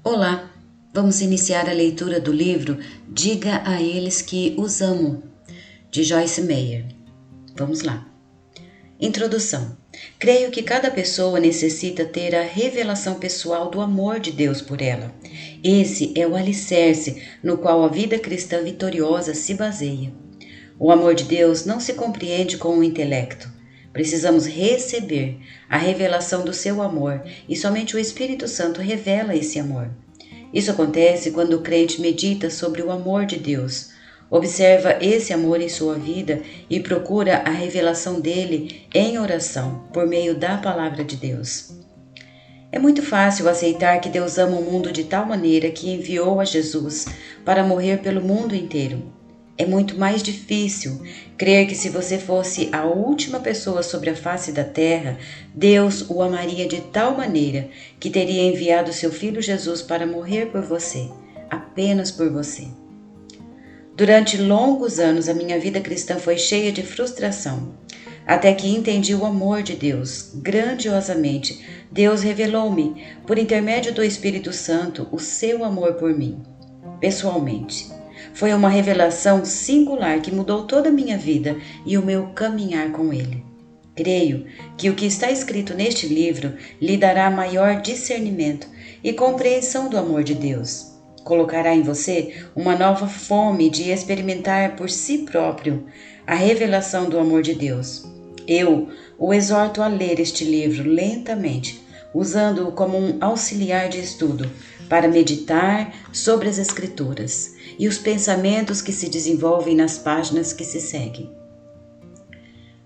Olá, vamos iniciar a leitura do livro Diga a Eles que Os Amo, de Joyce Meyer. Vamos lá. Introdução. Creio que cada pessoa necessita ter a revelação pessoal do amor de Deus por ela. Esse é o alicerce no qual a vida cristã vitoriosa se baseia. O amor de Deus não se compreende com o intelecto. Precisamos receber a revelação do seu amor e somente o Espírito Santo revela esse amor. Isso acontece quando o crente medita sobre o amor de Deus, observa esse amor em sua vida e procura a revelação dele em oração, por meio da palavra de Deus. É muito fácil aceitar que Deus ama o mundo de tal maneira que enviou a Jesus para morrer pelo mundo inteiro. É muito mais difícil crer que se você fosse a última pessoa sobre a face da terra, Deus o amaria de tal maneira que teria enviado seu filho Jesus para morrer por você, apenas por você. Durante longos anos, a minha vida cristã foi cheia de frustração, até que entendi o amor de Deus. Grandiosamente, Deus revelou-me, por intermédio do Espírito Santo, o seu amor por mim, pessoalmente. Foi uma revelação singular que mudou toda a minha vida e o meu caminhar com Ele. Creio que o que está escrito neste livro lhe dará maior discernimento e compreensão do amor de Deus. Colocará em você uma nova fome de experimentar por si próprio a revelação do amor de Deus. Eu o exorto a ler este livro lentamente, usando-o como um auxiliar de estudo, para meditar sobre as Escrituras e os pensamentos que se desenvolvem nas páginas que se seguem.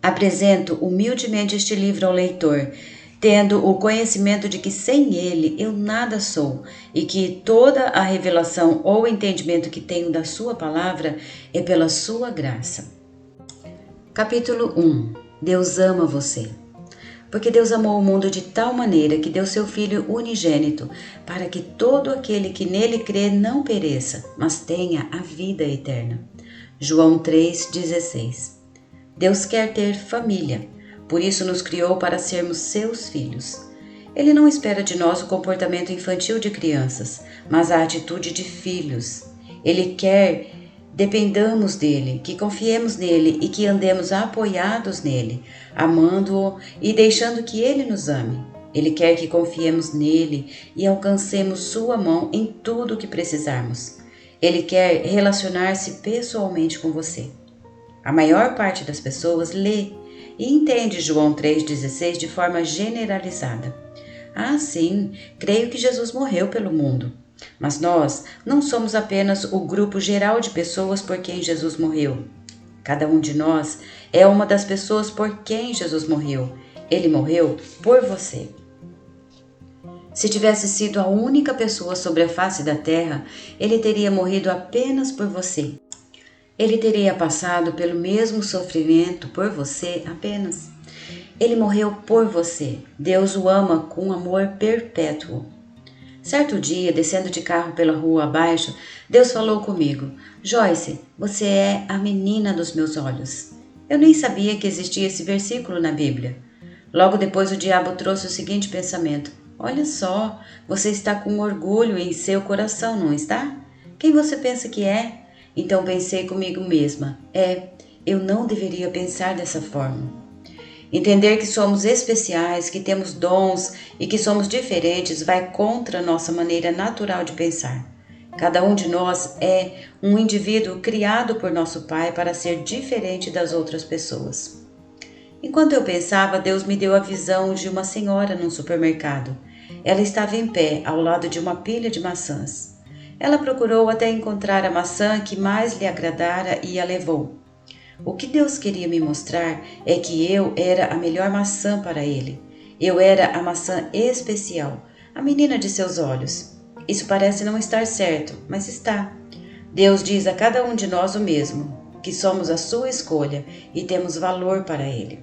Apresento humildemente este livro ao leitor, tendo o conhecimento de que sem ele eu nada sou e que toda a revelação ou entendimento que tenho da sua palavra é pela sua graça. Capítulo 1. Deus ama você. Porque Deus amou o mundo de tal maneira que deu seu Filho unigênito, para que todo aquele que nele crê não pereça, mas tenha a vida eterna. João 3,16. Deus quer ter família, por isso nos criou para sermos seus filhos. Ele não espera de nós o comportamento infantil de crianças, mas a atitude de filhos. Ele quer dependamos dele, que confiemos nele e que andemos apoiados nele, amando-o e deixando que ele nos ame. Ele quer que confiemos nele e alcancemos sua mão em tudo o que precisarmos. Ele quer relacionar-se pessoalmente com você. A maior parte das pessoas lê e entende João 3,16 de forma generalizada. Ah, sim, creio que Jesus morreu pelo mundo. Mas nós não somos apenas o grupo geral de pessoas por quem Jesus morreu. Cada um de nós é uma das pessoas por quem Jesus morreu. Ele morreu por você. Se tivesse sido a única pessoa sobre a face da terra, ele teria morrido apenas por você. Ele teria passado pelo mesmo sofrimento por você apenas. Ele morreu por você. Deus o ama com amor perpétuo. Certo dia, descendo de carro pela rua abaixo, Deus falou comigo: Joyce, você é a menina dos meus olhos. Eu nem sabia que existia esse versículo na Bíblia. Logo depois o diabo trouxe o seguinte pensamento: olha só, você está com orgulho em seu coração, não está? Quem você pensa que é? Então pensei comigo mesma: eu não deveria pensar dessa forma. Entender que somos especiais, que temos dons e que somos diferentes vai contra a nossa maneira natural de pensar. Cada um de nós é um indivíduo criado por nosso Pai para ser diferente das outras pessoas. Enquanto eu pensava, Deus me deu a visão de uma senhora num supermercado. Ela estava em pé, ao lado de uma pilha de maçãs. Ela procurou até encontrar a maçã que mais lhe agradara e a levou. O que Deus queria me mostrar é que eu era a melhor maçã para Ele. Eu era a maçã especial, a menina de seus olhos. Isso parece não estar certo, mas está. Deus diz a cada um de nós o mesmo, que somos a sua escolha e temos valor para Ele.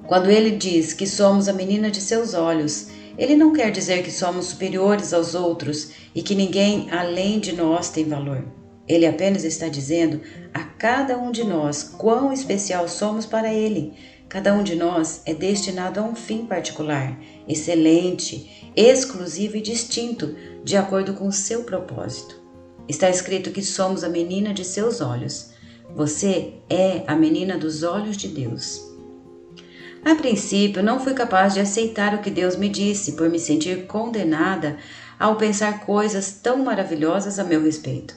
Quando Ele diz que somos a menina de seus olhos, Ele não quer dizer que somos superiores aos outros e que ninguém além de nós tem valor. Ele apenas está dizendo a cada um de nós quão especial somos para Ele. Cada um de nós é destinado a um fim particular, excelente. exclusivo e distinto, de acordo com o seu propósito. Está escrito que somos a menina de seus olhos. Você é a menina dos olhos de Deus. A princípio, não fui capaz de aceitar o que Deus me disse, por me sentir condenada ao pensar coisas tão maravilhosas a meu respeito.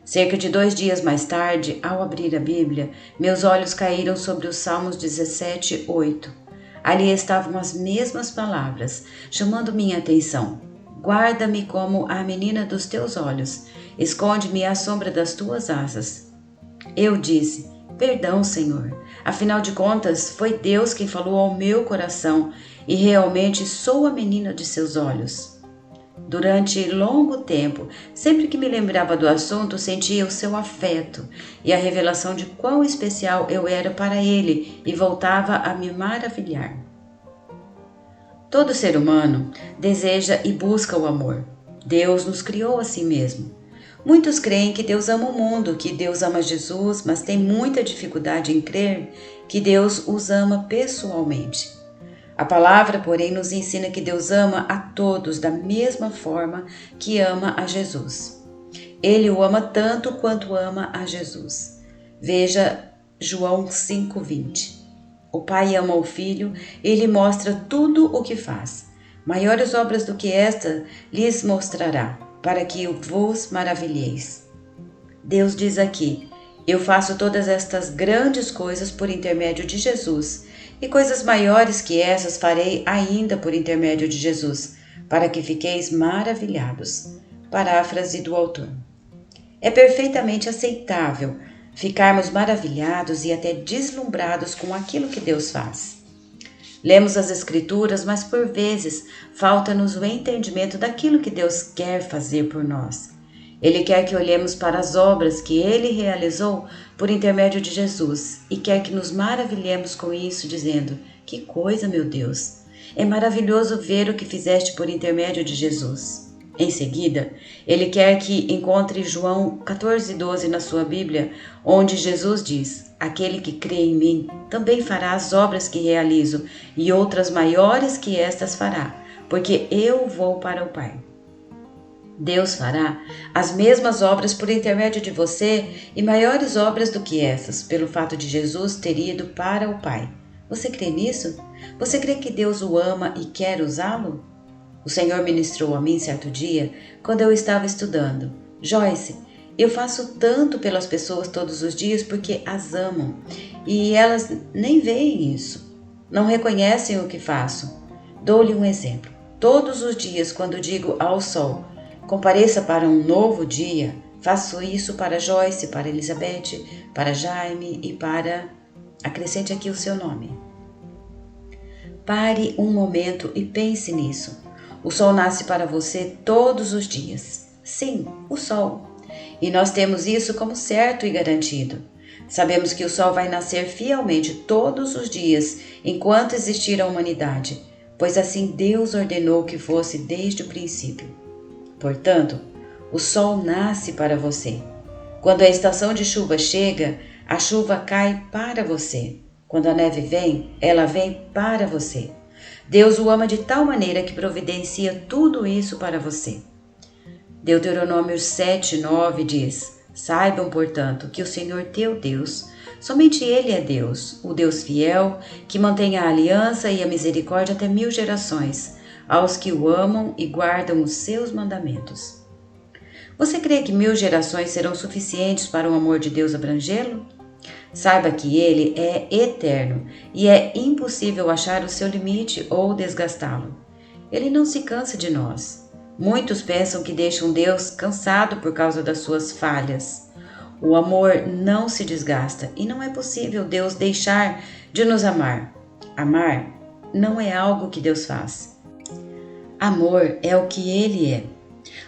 Cerca de 2 dias mais tarde, ao abrir a Bíblia, meus olhos caíram sobre os Salmos 17:8. Ali estavam as mesmas palavras, chamando minha atenção. Guarda-me como a menina dos teus olhos, esconde-me à sombra das tuas asas. Eu disse, perdão, Senhor. Afinal de contas, foi Deus quem falou ao meu coração e realmente sou a menina de seus olhos. Durante longo tempo, sempre que me lembrava do assunto, sentia o seu afeto e a revelação de quão especial eu era para ele e voltava a me maravilhar. Todo ser humano deseja e busca o amor. Deus nos criou assim mesmo. Muitos creem que Deus ama o mundo, que Deus ama Jesus, mas têm muita dificuldade em crer que Deus os ama pessoalmente. A palavra, porém, nos ensina que Deus ama a todos da mesma forma que ama a Jesus. Ele o ama tanto quanto ama a Jesus. Veja João 5:20. O Pai ama o Filho e lhe mostra tudo o que faz. Maiores obras do que esta lhes mostrará, para que vos maravilheis. Deus diz aqui, eu faço todas estas grandes coisas por intermédio de Jesus, e coisas maiores que essas farei ainda por intermédio de Jesus, para que fiqueis maravilhados. Paráfrase do autor. É perfeitamente aceitável ficarmos maravilhados e até deslumbrados com aquilo que Deus faz. Lemos as Escrituras, mas por vezes falta-nos o entendimento daquilo que Deus quer fazer por nós. Ele quer que olhemos para as obras que Ele realizou por intermédio de Jesus e quer que nos maravilhemos com isso, dizendo, que coisa, meu Deus! É maravilhoso ver o que fizeste por intermédio de Jesus. Em seguida, Ele quer que encontre João 14:12 na sua Bíblia, onde Jesus diz, aquele que crê em mim também fará as obras que realizo e outras maiores que estas fará, porque eu vou para o Pai. Deus fará as mesmas obras por intermédio de você e maiores obras do que essas, pelo fato de Jesus ter ido para o Pai. Você crê nisso? Você crê que Deus o ama e quer usá-lo? O Senhor ministrou a mim certo dia, quando eu estava estudando. Joyce, eu faço tanto pelas pessoas todos os dias porque as amam e elas nem veem isso. Não reconhecem o que faço. Dou-lhe um exemplo. Todos os dias, quando digo ao sol, compareça para um novo dia, faço isso para Joyce, para Elizabeth, para Jaime e para... Acrescente aqui o seu nome. Pare um momento e pense nisso. O sol nasce para você todos os dias. Sim, o sol. E nós temos isso como certo e garantido. Sabemos que o sol vai nascer fielmente todos os dias, enquanto existir a humanidade, pois assim Deus ordenou que fosse desde o princípio. Portanto, o sol nasce para você. Quando a estação de chuva chega, a chuva cai para você. Quando a neve vem, ela vem para você. Deus o ama de tal maneira que providencia tudo isso para você. Deuteronômio 7:9 diz, saibam, portanto, que o Senhor teu Deus, somente Ele é Deus, o Deus fiel, que mantém a aliança e a misericórdia até 1000 gerações, aos que o amam e guardam os seus mandamentos. Você crê que 1000 gerações serão suficientes para o amor de Deus abrangê-lo? Saiba que Ele é eterno e é impossível achar o seu limite ou desgastá-lo. Ele não se cansa de nós. Muitos pensam que deixam Deus cansado por causa das suas falhas. O amor não se desgasta e não é possível Deus deixar de nos amar. Amar não é algo que Deus faz. Amor é o que Ele é.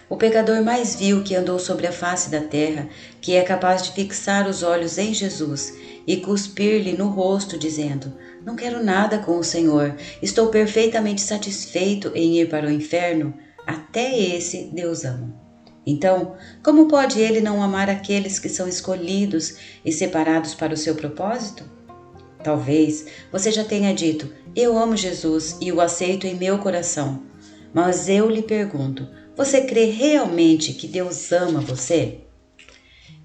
O pecador mais vil que andou sobre a face da terra, que é capaz de fixar os olhos em Jesus e cuspir-lhe no rosto, dizendo, não quero nada com o Senhor, estou perfeitamente satisfeito em ir para o inferno, até esse Deus ama. Então, como pode Ele não amar aqueles que são escolhidos e separados para o seu propósito? Talvez você já tenha dito, eu amo Jesus e o aceito em meu coração. Mas eu lhe pergunto, você crê realmente que Deus ama você?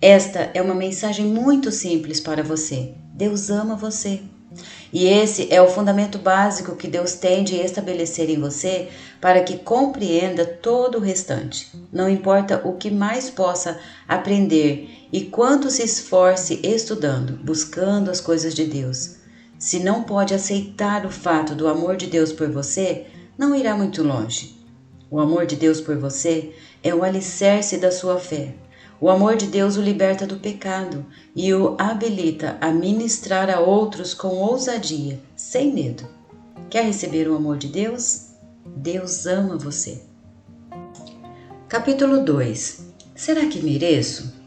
Esta é uma mensagem muito simples para você. Deus ama você. E esse é o fundamento básico que Deus tem de estabelecer em você para que compreenda todo o restante. Não importa o que mais possa aprender e quanto se esforce estudando, buscando as coisas de Deus. Se não pode aceitar o fato do amor de Deus por você, não irá muito longe. O amor de Deus por você é o alicerce da sua fé. O amor de Deus o liberta do pecado e o habilita a ministrar a outros com ousadia, sem medo. Quer receber o amor de Deus? Deus ama você. Capítulo 2. Será que mereço?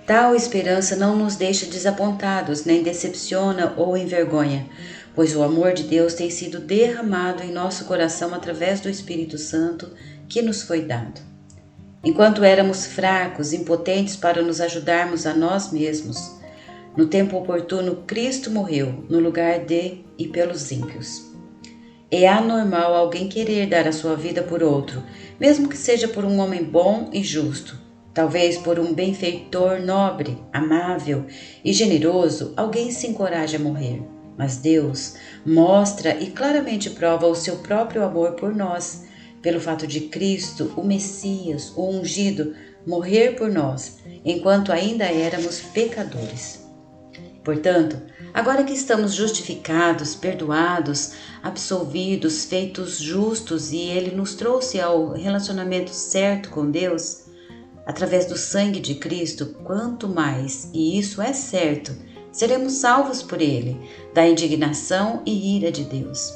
Tal esperança não nos deixa desapontados, nem decepciona ou envergonha, pois o amor de Deus tem sido derramado em nosso coração através do Espírito Santo que nos foi dado. Enquanto éramos fracos, impotentes para nos ajudarmos a nós mesmos, no tempo oportuno Cristo morreu no lugar de e pelos ímpios. É anormal alguém querer dar a sua vida por outro, mesmo que seja por um homem bom e justo. Talvez por um benfeitor nobre, amável e generoso, alguém se encoraje a morrer. Mas Deus mostra e claramente prova o seu próprio amor por nós, pelo fato de Cristo, o Messias, o ungido, morrer por nós, enquanto ainda éramos pecadores. Portanto, agora que estamos justificados, perdoados, absolvidos, feitos justos e Ele nos trouxe ao relacionamento certo com Deus, através do sangue de Cristo, quanto mais, e isso é certo, seremos salvos por Ele, da indignação e ira de Deus.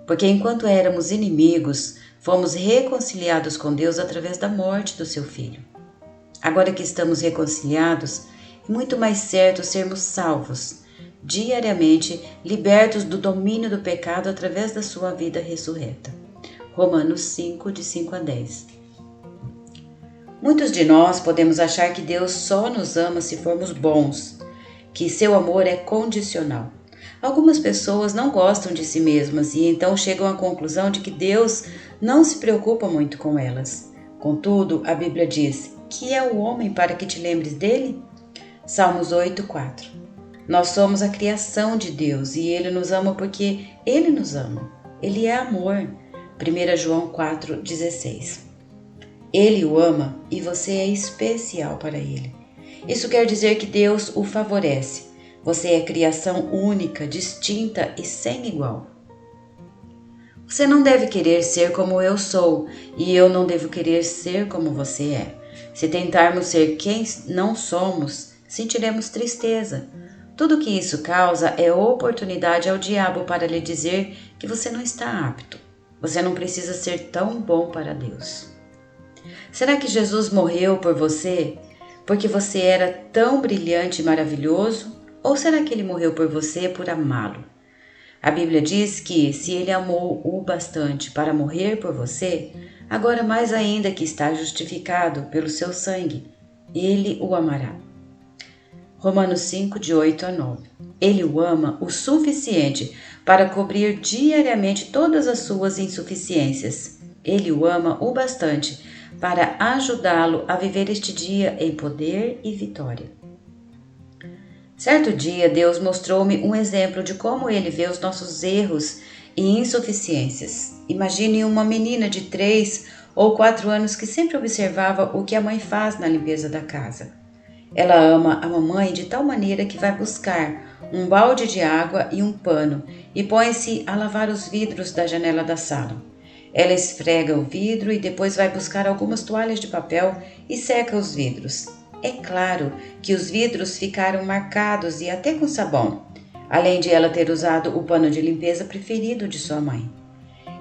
Porque enquanto éramos inimigos, fomos reconciliados com Deus através da morte do seu Filho. Agora que estamos reconciliados, é muito mais certo sermos salvos, diariamente libertos do domínio do pecado através da sua vida ressurreta. Romanos 5, de 5 a 10. Muitos de nós podemos achar que Deus só nos ama se formos bons, que seu amor é condicional. Algumas pessoas não gostam de si mesmas e então chegam à conclusão de que Deus não se preocupa muito com elas. Contudo, a Bíblia diz: que é o homem para que te lembres dele? Salmos 8:4. Nós somos a criação de Deus e Ele nos ama porque Ele nos ama. Ele é amor. 1 João 4:16. Ele o ama e você é especial para Ele. Isso quer dizer que Deus o favorece. Você é criação única, distinta e sem igual. Você não deve querer ser como eu sou e eu não devo querer ser como você é. Se tentarmos ser quem não somos, sentiremos tristeza. Tudo que isso causa é oportunidade ao diabo para lhe dizer que você não está apto. Você não precisa ser tão bom para Deus. Será que Jesus morreu por você porque você era tão brilhante e maravilhoso? Ou será que ele morreu por você por amá-lo? A Bíblia diz que se ele amou o bastante para morrer por você, agora mais ainda que está justificado pelo seu sangue, ele o amará. Romanos 5, de 8 a 9. Ele o ama o suficiente para cobrir diariamente todas as suas insuficiências. Ele o ama o bastante para ajudá-lo a viver este dia em poder e vitória. Certo dia, Deus mostrou-me um exemplo de como Ele vê os nossos erros e insuficiências. Imagine uma menina de 3 ou 4 anos que sempre observava o que a mãe faz na limpeza da casa. Ela ama a mamãe de tal maneira que vai buscar um balde de água e um pano e põe-se a lavar os vidros da janela da sala. Ela esfrega o vidro e depois vai buscar algumas toalhas de papel e seca os vidros. É claro que os vidros ficaram marcados e até com sabão, além de ela ter usado o pano de limpeza preferido de sua mãe.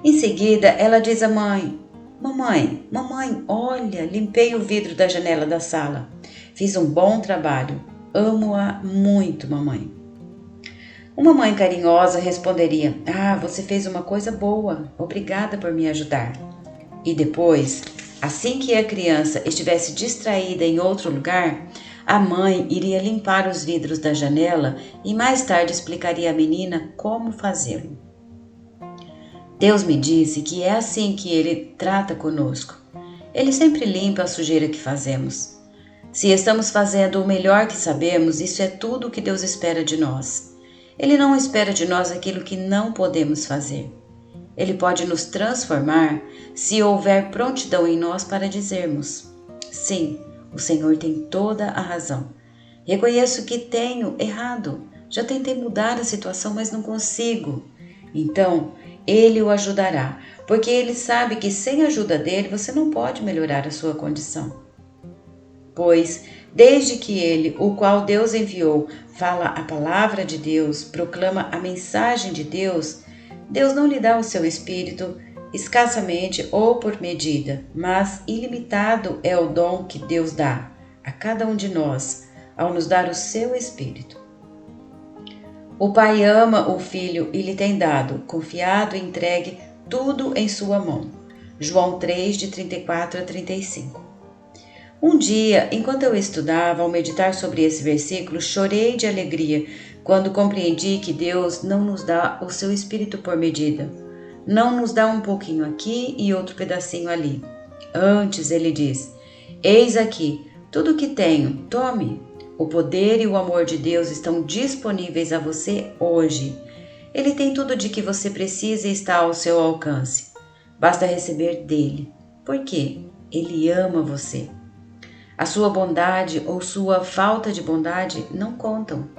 Em seguida, ela diz à mãe: Mamãe, olha, limpei o vidro da janela da sala. Fiz um bom trabalho. Amo-a muito, mamãe. Uma mãe carinhosa responderia: você fez uma coisa boa. Obrigada por me ajudar. E depois, assim que a criança estivesse distraída em outro lugar, a mãe iria limpar os vidros da janela e mais tarde explicaria à menina como fazê-lo. Deus me disse que é assim que Ele trata conosco. Ele sempre limpa a sujeira que fazemos. Se estamos fazendo o melhor que sabemos, isso é tudo o que Deus espera de nós. Ele não espera de nós aquilo que não podemos fazer. Ele pode nos transformar se houver prontidão em nós para dizermos: sim, o Senhor tem toda a razão. Reconheço que tenho errado. Já tentei mudar a situação, mas não consigo. Então, Ele o ajudará, porque Ele sabe que sem a ajuda dele você não pode melhorar a sua condição. Pois, desde que Ele, o qual Deus enviou, fala a palavra de Deus, proclama a mensagem de Deus, Deus não lhe dá o seu Espírito escassamente ou por medida, mas ilimitado é o dom que Deus dá a cada um de nós, ao nos dar o seu Espírito. O Pai ama o Filho e lhe tem dado, confiado e entregue, tudo em sua mão. João 3, de 34 a 35. Um dia, enquanto eu estudava, ao meditar sobre esse versículo, chorei de alegria quando compreendi que Deus não nos dá o seu Espírito por medida. Não nos dá um pouquinho aqui e outro pedacinho ali. Antes, Ele diz: eis aqui, tudo o que tenho, tome. O poder e o amor de Deus estão disponíveis a você hoje. Ele tem tudo de que você precisa e está ao seu alcance. Basta receber dele. Por quê? Ele ama você. A sua bondade ou sua falta de bondade não contam.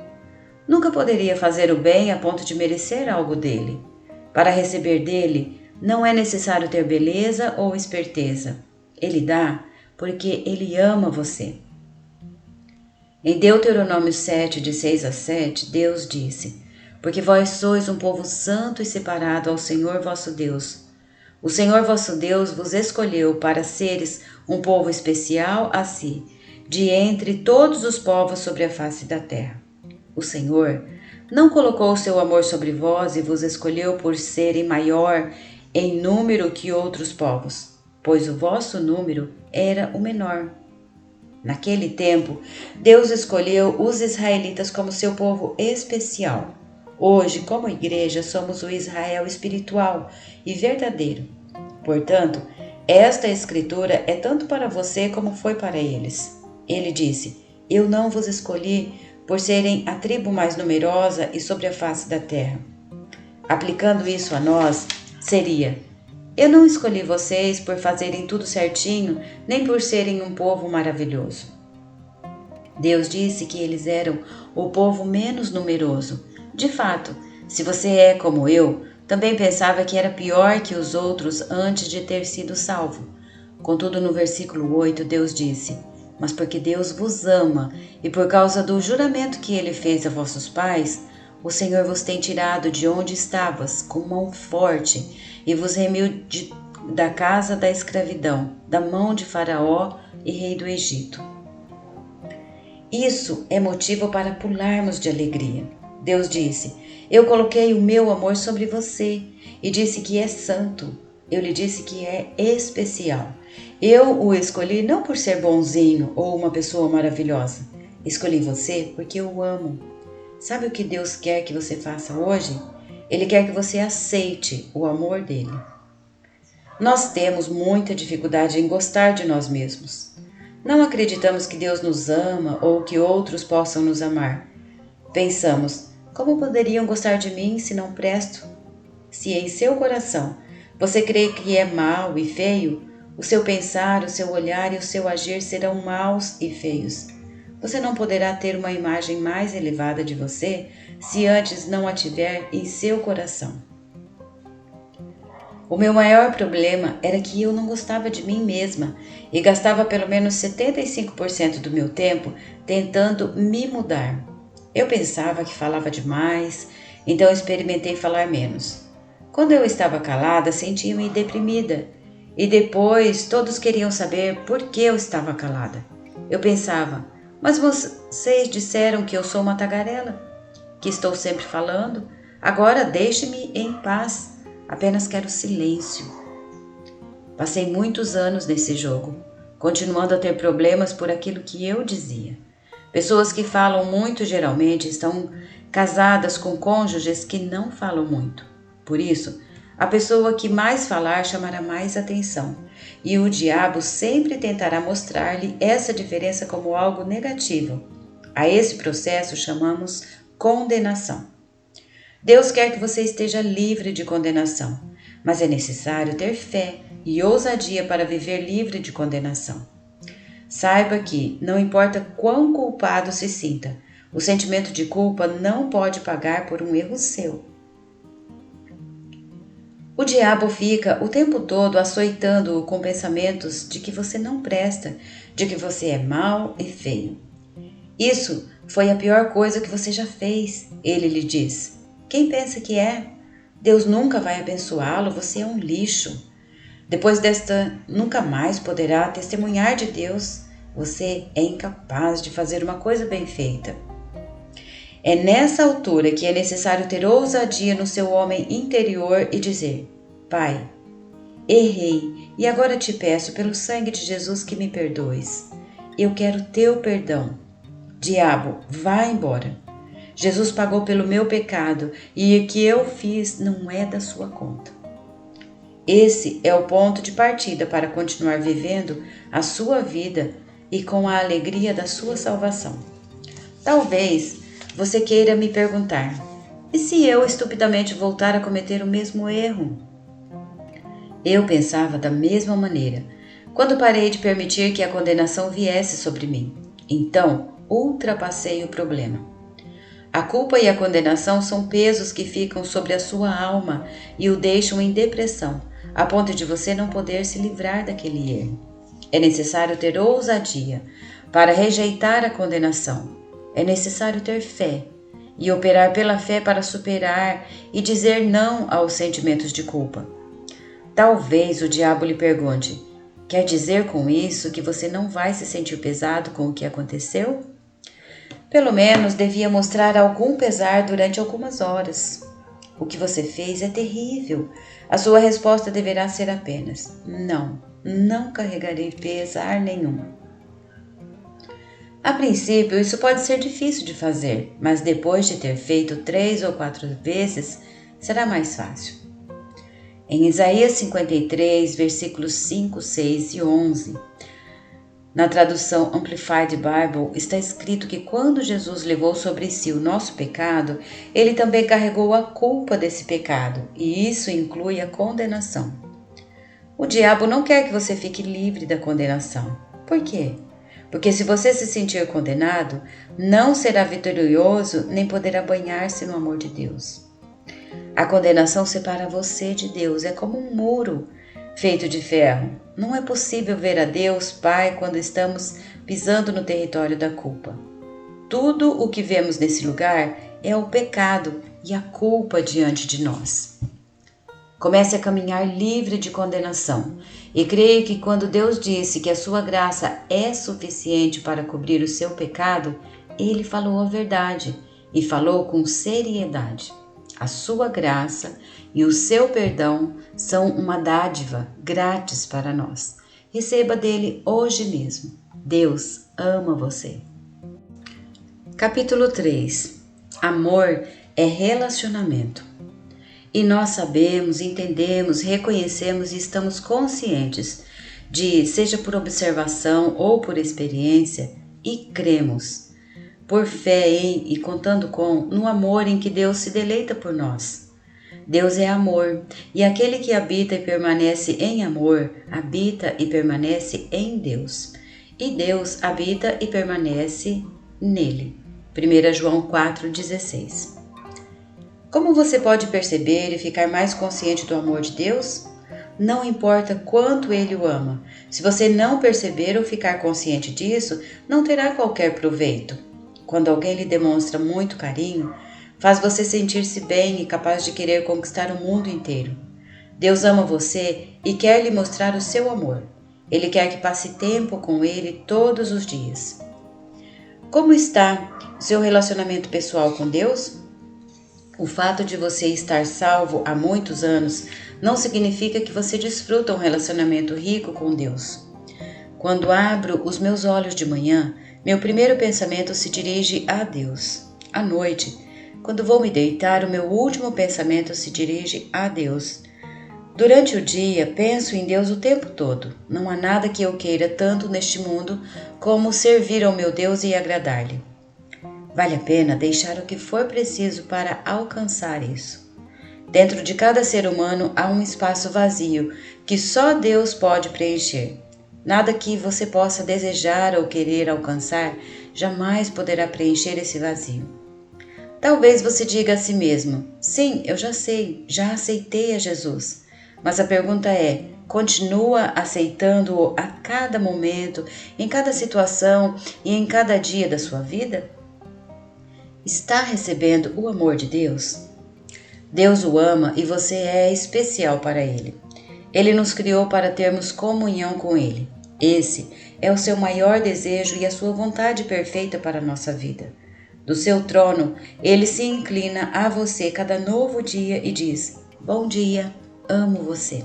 Nunca poderia fazer o bem a ponto de merecer algo dele. Para receber dele, não é necessário ter beleza ou esperteza. Ele dá porque ele ama você. Em Deuteronômio 7, de 6 a 7, Deus disse: porque vós sois um povo santo e separado ao Senhor vosso Deus. O Senhor vosso Deus vos escolheu para seres um povo especial a si, de entre todos os povos sobre a face da terra. O Senhor não colocou o seu amor sobre vós e vos escolheu por serem maior em número que outros povos, pois o vosso número era o menor. Naquele tempo, Deus escolheu os israelitas como seu povo especial. Hoje, como igreja, somos o Israel espiritual e verdadeiro. Portanto, esta escritura é tanto para você como foi para eles. Ele disse: eu não vos escolhi por serem a tribo mais numerosa e sobre a face da terra. Aplicando isso a nós, seria: eu não escolhi vocês por fazerem tudo certinho, nem por serem um povo maravilhoso. Deus disse que eles eram o povo menos numeroso. De fato, se você é como eu, também pensava que era pior que os outros antes de ter sido salvo. Contudo, no versículo 8, Deus disse: mas porque Deus vos ama e por causa do juramento que Ele fez a vossos pais, o Senhor vos tem tirado de onde estavas com mão forte e vos remiu da casa da escravidão, da mão de Faraó e rei do Egito. Isso é motivo para pularmos de alegria. Deus disse: eu coloquei o meu amor sobre você e disse que é santo. Eu lhe disse que é especial. Eu o escolhi não por ser bonzinho ou uma pessoa maravilhosa. Escolhi você porque eu o amo. Sabe o que Deus quer que você faça hoje? Ele quer que você aceite o amor dele. Nós temos muita dificuldade em gostar de nós mesmos. Não acreditamos que Deus nos ama ou que outros possam nos amar. Pensamos: como poderiam gostar de mim se não presto? Se em seu coração você crê que é mau e feio, o seu pensar, o seu olhar e o seu agir serão maus e feios. Você não poderá ter uma imagem mais elevada de você se antes não a tiver em seu coração. O meu maior problema era que eu não gostava de mim mesma e gastava pelo menos 75% do meu tempo tentando me mudar. Eu pensava que falava demais, então experimentei falar menos. Quando eu estava calada, sentia-me deprimida. E depois todos queriam saber por que eu estava calada. Eu pensava: mas vocês disseram que eu sou uma tagarela, que estou sempre falando. Agora deixe-me em paz. Apenas quero silêncio. Passei muitos anos nesse jogo, continuando a ter problemas por aquilo que eu dizia. Pessoas que falam muito geralmente estão casadas com cônjuges que não falam muito. Por isso, A pessoa que mais falar chamará mais atenção, e o diabo sempre tentará mostrar-lhe essa diferença como algo negativo. A esse processo chamamos condenação. Deus quer que você esteja livre de condenação, mas é necessário ter fé e ousadia para viver livre de condenação. Saiba que, não importa quão culpado se sinta, o sentimento de culpa não pode pagar por um erro seu. O diabo fica o tempo todo açoitando-o com pensamentos de que você não presta, de que você é mau e feio. Isso foi a pior coisa que você já fez, ele lhe diz. Quem pensa que é? Deus nunca vai abençoá-lo, você é um lixo. Depois desta, nunca mais poderá testemunhar de Deus. Você é incapaz de fazer uma coisa bem feita. É nessa altura que é necessário ter ousadia no seu homem interior e dizer: Pai, errei e agora te peço pelo sangue de Jesus que me perdoes. Eu quero teu perdão. Diabo, vá embora. Jesus pagou pelo meu pecado e o que eu fiz não é da sua conta. Esse é o ponto de partida para continuar vivendo a sua vida e com a alegria da sua salvação. Talvez você queira me perguntar: e se eu estupidamente voltar a cometer o mesmo erro? Eu pensava da mesma maneira, quando parei de permitir que a condenação viesse sobre mim. Então, ultrapassei o problema. A culpa e a condenação são pesos que ficam sobre a sua alma e o deixam em depressão, a ponto de você não poder se livrar daquele erro. É necessário ter ousadia para rejeitar a condenação. É necessário ter fé e operar pela fé para superar e dizer não aos sentimentos de culpa. Talvez o diabo lhe pergunte: quer dizer com isso que você não vai se sentir pesado com o que aconteceu? Pelo menos devia mostrar algum pesar durante algumas horas. O que você fez é terrível. A sua resposta deverá ser apenas: não carregarei pesar nenhum. A princípio, isso pode ser difícil de fazer, mas depois de ter feito 3 ou 4 vezes, será mais fácil. Em Isaías 53, versículos 5, 6 e 11, na tradução Amplified Bible, está escrito que quando Jesus levou sobre si o nosso pecado, ele também carregou a culpa desse pecado, e isso inclui a condenação. O diabo não quer que você fique livre da condenação. Por quê? Porque se você se sentir condenado, não será vitorioso nem poderá banhar-se no amor de Deus. A condenação separa você de Deus, é como um muro feito de ferro. Não é possível ver a Deus Pai quando estamos pisando no território da culpa. Tudo o que vemos nesse lugar é o pecado e a culpa diante de nós. Comece a caminhar livre de condenação e creia que quando Deus disse que a sua graça é suficiente para cobrir o seu pecado, Ele falou a verdade e falou com seriedade. A sua graça e o seu perdão são uma dádiva grátis para nós. Receba dele hoje mesmo. Deus ama você. Capítulo 3. Amor é relacionamento. E nós sabemos, entendemos, reconhecemos e estamos conscientes de, seja por observação ou por experiência, e cremos, por fé em e contando com, no amor em que Deus se deleita por nós. Deus é amor, e aquele que habita e permanece em amor, habita e permanece em Deus. E Deus habita e permanece nele. 1 João 4,16. Como você pode perceber e ficar mais consciente do amor de Deus? Não importa quanto Ele o ama. Se você não perceber ou ficar consciente disso, não terá qualquer proveito. Quando alguém lhe demonstra muito carinho, faz você sentir-se bem e capaz de querer conquistar o mundo inteiro. Deus ama você e quer lhe mostrar o seu amor. Ele quer que passe tempo com Ele todos os dias. Como está o seu relacionamento pessoal com Deus? O fato de você estar salvo há muitos anos não significa que você desfruta um relacionamento rico com Deus. Quando abro os meus olhos de manhã, meu primeiro pensamento se dirige a Deus. À noite, quando vou me deitar, o meu último pensamento se dirige a Deus. Durante o dia, penso em Deus o tempo todo. Não há nada que eu queira tanto neste mundo como servir ao meu Deus e agradar-lhe. Vale a pena deixar o que for preciso para alcançar isso. Dentro de cada ser humano há um espaço vazio que só Deus pode preencher. Nada que você possa desejar ou querer alcançar jamais poderá preencher esse vazio. Talvez você diga a si mesmo: sim, eu já sei, já aceitei a Jesus. Mas a pergunta é: continua aceitando-o a cada momento, em cada situação e em cada dia da sua vida? Está recebendo o amor de Deus? Deus o ama e você é especial para Ele. Ele nos criou para termos comunhão com Ele. Esse é o seu maior desejo e a sua vontade perfeita para a nossa vida. Do seu trono, Ele se inclina a você cada novo dia e diz: bom dia, amo você.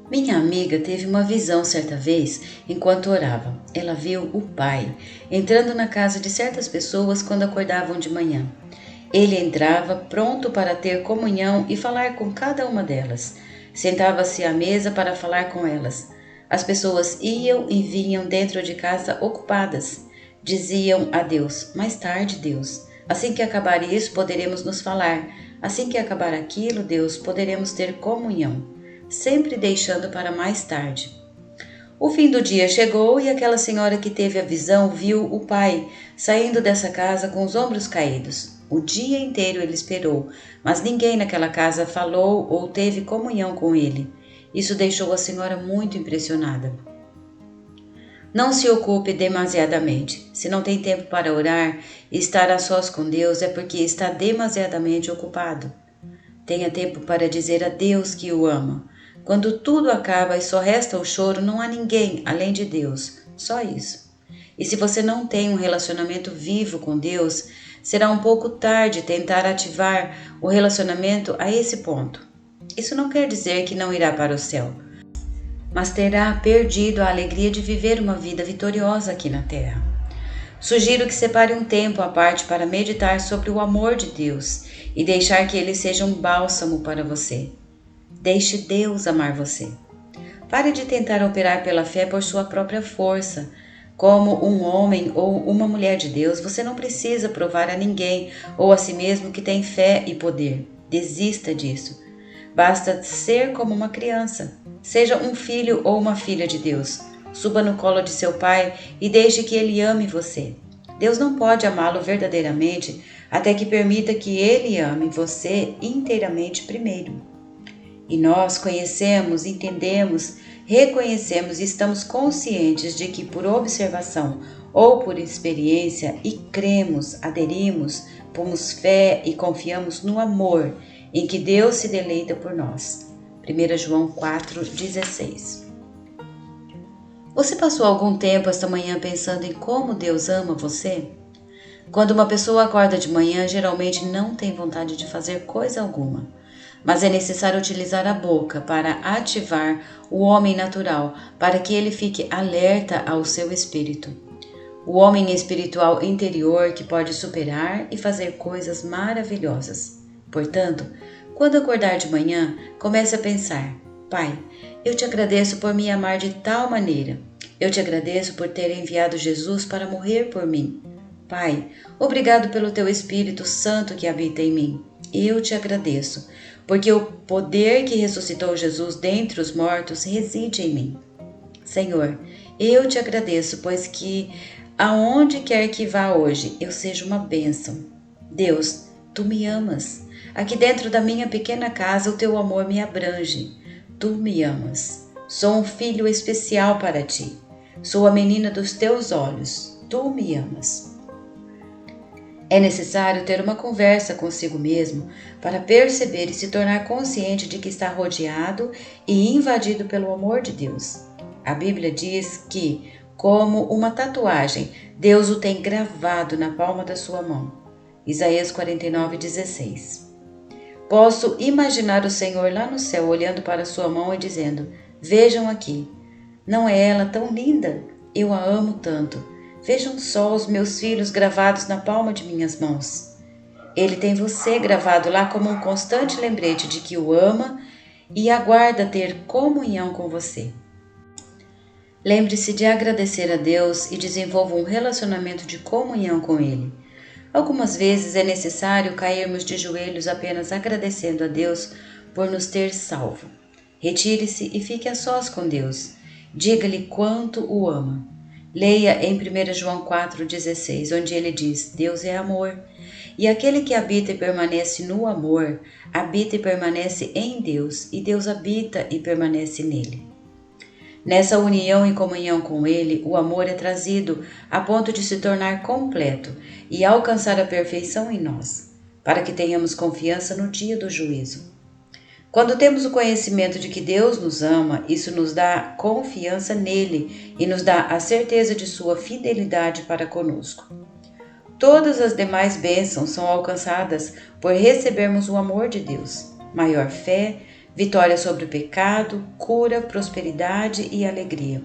Minha amiga teve uma visão certa vez enquanto orava. Ela viu o Pai entrando na casa de certas pessoas quando acordavam de manhã. Ele entrava pronto para ter comunhão e falar com cada uma delas. Sentava-se à mesa para falar com elas. As pessoas iam e vinham dentro de casa ocupadas. Diziam a Deus: mais tarde, Deus. Assim que acabar isso, poderemos nos falar. Assim que acabar aquilo, Deus, poderemos ter comunhão. Sempre deixando para mais tarde. O fim do dia chegou e aquela senhora que teve a visão viu o pai saindo dessa casa com os ombros caídos. O dia inteiro ele esperou, mas ninguém naquela casa falou ou teve comunhão com ele. Isso deixou a senhora muito impressionada. Não se ocupe demasiadamente. Se não tem tempo para orar e estar a sós com Deus, é porque está demasiadamente ocupado. Tenha tempo para dizer a Deus que o ama. Quando tudo acaba e só resta o choro, não há ninguém além de Deus, só isso. E se você não tem um relacionamento vivo com Deus, será um pouco tarde tentar ativar o relacionamento a esse ponto. Isso não quer dizer que não irá para o céu, mas terá perdido a alegria de viver uma vida vitoriosa aqui na terra. Sugiro que separe um tempo à parte para meditar sobre o amor de Deus e deixar que ele seja um bálsamo para você. Deixe Deus amar você. Pare de tentar operar pela fé por sua própria força. Como um homem ou uma mulher de Deus, você não precisa provar a ninguém ou a si mesmo que tem fé e poder. Desista disso. Basta ser como uma criança. Seja um filho ou uma filha de Deus. Suba no colo de seu pai e deixe que ele ame você. Deus não pode amá-lo verdadeiramente até que permita que ele ame você inteiramente primeiro. E nós conhecemos, entendemos, reconhecemos e estamos conscientes de que por observação ou por experiência e cremos, aderimos, pomos fé e confiamos no amor em que Deus se deleita por nós. 1 João 4,16. Você passou algum tempo esta manhã pensando em como Deus ama você? Quando uma pessoa acorda de manhã, geralmente não tem vontade de fazer coisa alguma. Mas é necessário utilizar a boca para ativar o homem natural, para que ele fique alerta ao seu espírito. O homem espiritual interior que pode superar e fazer coisas maravilhosas. Portanto, quando acordar de manhã, comece a pensar: Pai, eu te agradeço por me amar de tal maneira. Eu te agradeço por ter enviado Jesus para morrer por mim. Pai, obrigado pelo teu Espírito Santo que habita em mim. Eu te agradeço, porque o poder que ressuscitou Jesus dentre os mortos reside em mim. Senhor, eu te agradeço, pois que aonde quer que vá hoje, eu seja uma bênção. Deus, tu me amas. Aqui dentro da minha pequena casa, o teu amor me abrange. Tu me amas. Sou um filho especial para ti. Sou a menina dos teus olhos. Tu me amas. É necessário ter uma conversa consigo mesmo para perceber e se tornar consciente de que está rodeado e invadido pelo amor de Deus. A Bíblia diz que, como uma tatuagem, Deus o tem gravado na palma da sua mão. Isaías 49:16. Posso imaginar o Senhor lá no céu olhando para sua mão e dizendo: vejam aqui, não é ela tão linda? Eu a amo tanto. Vejam só os meus filhos gravados na palma de minhas mãos. Ele tem você gravado lá como um constante lembrete de que o ama e aguarda ter comunhão com você. Lembre-se de agradecer a Deus e desenvolva um relacionamento de comunhão com Ele. Algumas vezes é necessário cairmos de joelhos apenas agradecendo a Deus por nos ter salvo. Retire-se e fique a sós com Deus. Diga-lhe quanto o ama. Leia em 1 João 4,16, onde ele diz: Deus é amor. E aquele que habita e permanece no amor, habita e permanece em Deus, e Deus habita e permanece nele. Nessa união e comunhão com Ele, o amor é trazido a ponto de se tornar completo e alcançar a perfeição em nós, para que tenhamos confiança no dia do juízo. Quando temos o conhecimento de que Deus nos ama, isso nos dá confiança nele e nos dá a certeza de sua fidelidade para conosco. Todas as demais bênçãos são alcançadas por recebermos o amor de Deus, maior fé, vitória sobre o pecado, cura, prosperidade e alegria.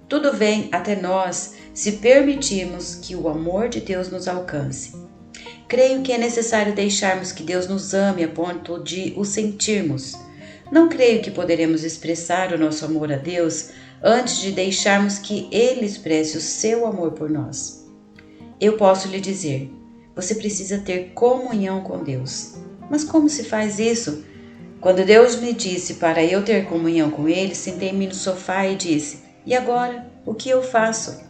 Tudo vem até nós se permitirmos que o amor de Deus nos alcance. Creio que é necessário deixarmos que Deus nos ame a ponto de o sentirmos. Não creio que poderemos expressar o nosso amor a Deus antes de deixarmos que Ele expresse o seu amor por nós. Eu posso lhe dizer, você precisa ter comunhão com Deus. Mas como se faz isso? Quando Deus me disse para eu ter comunhão com Ele, sentei-me no sofá e disse, e agora, o que eu faço?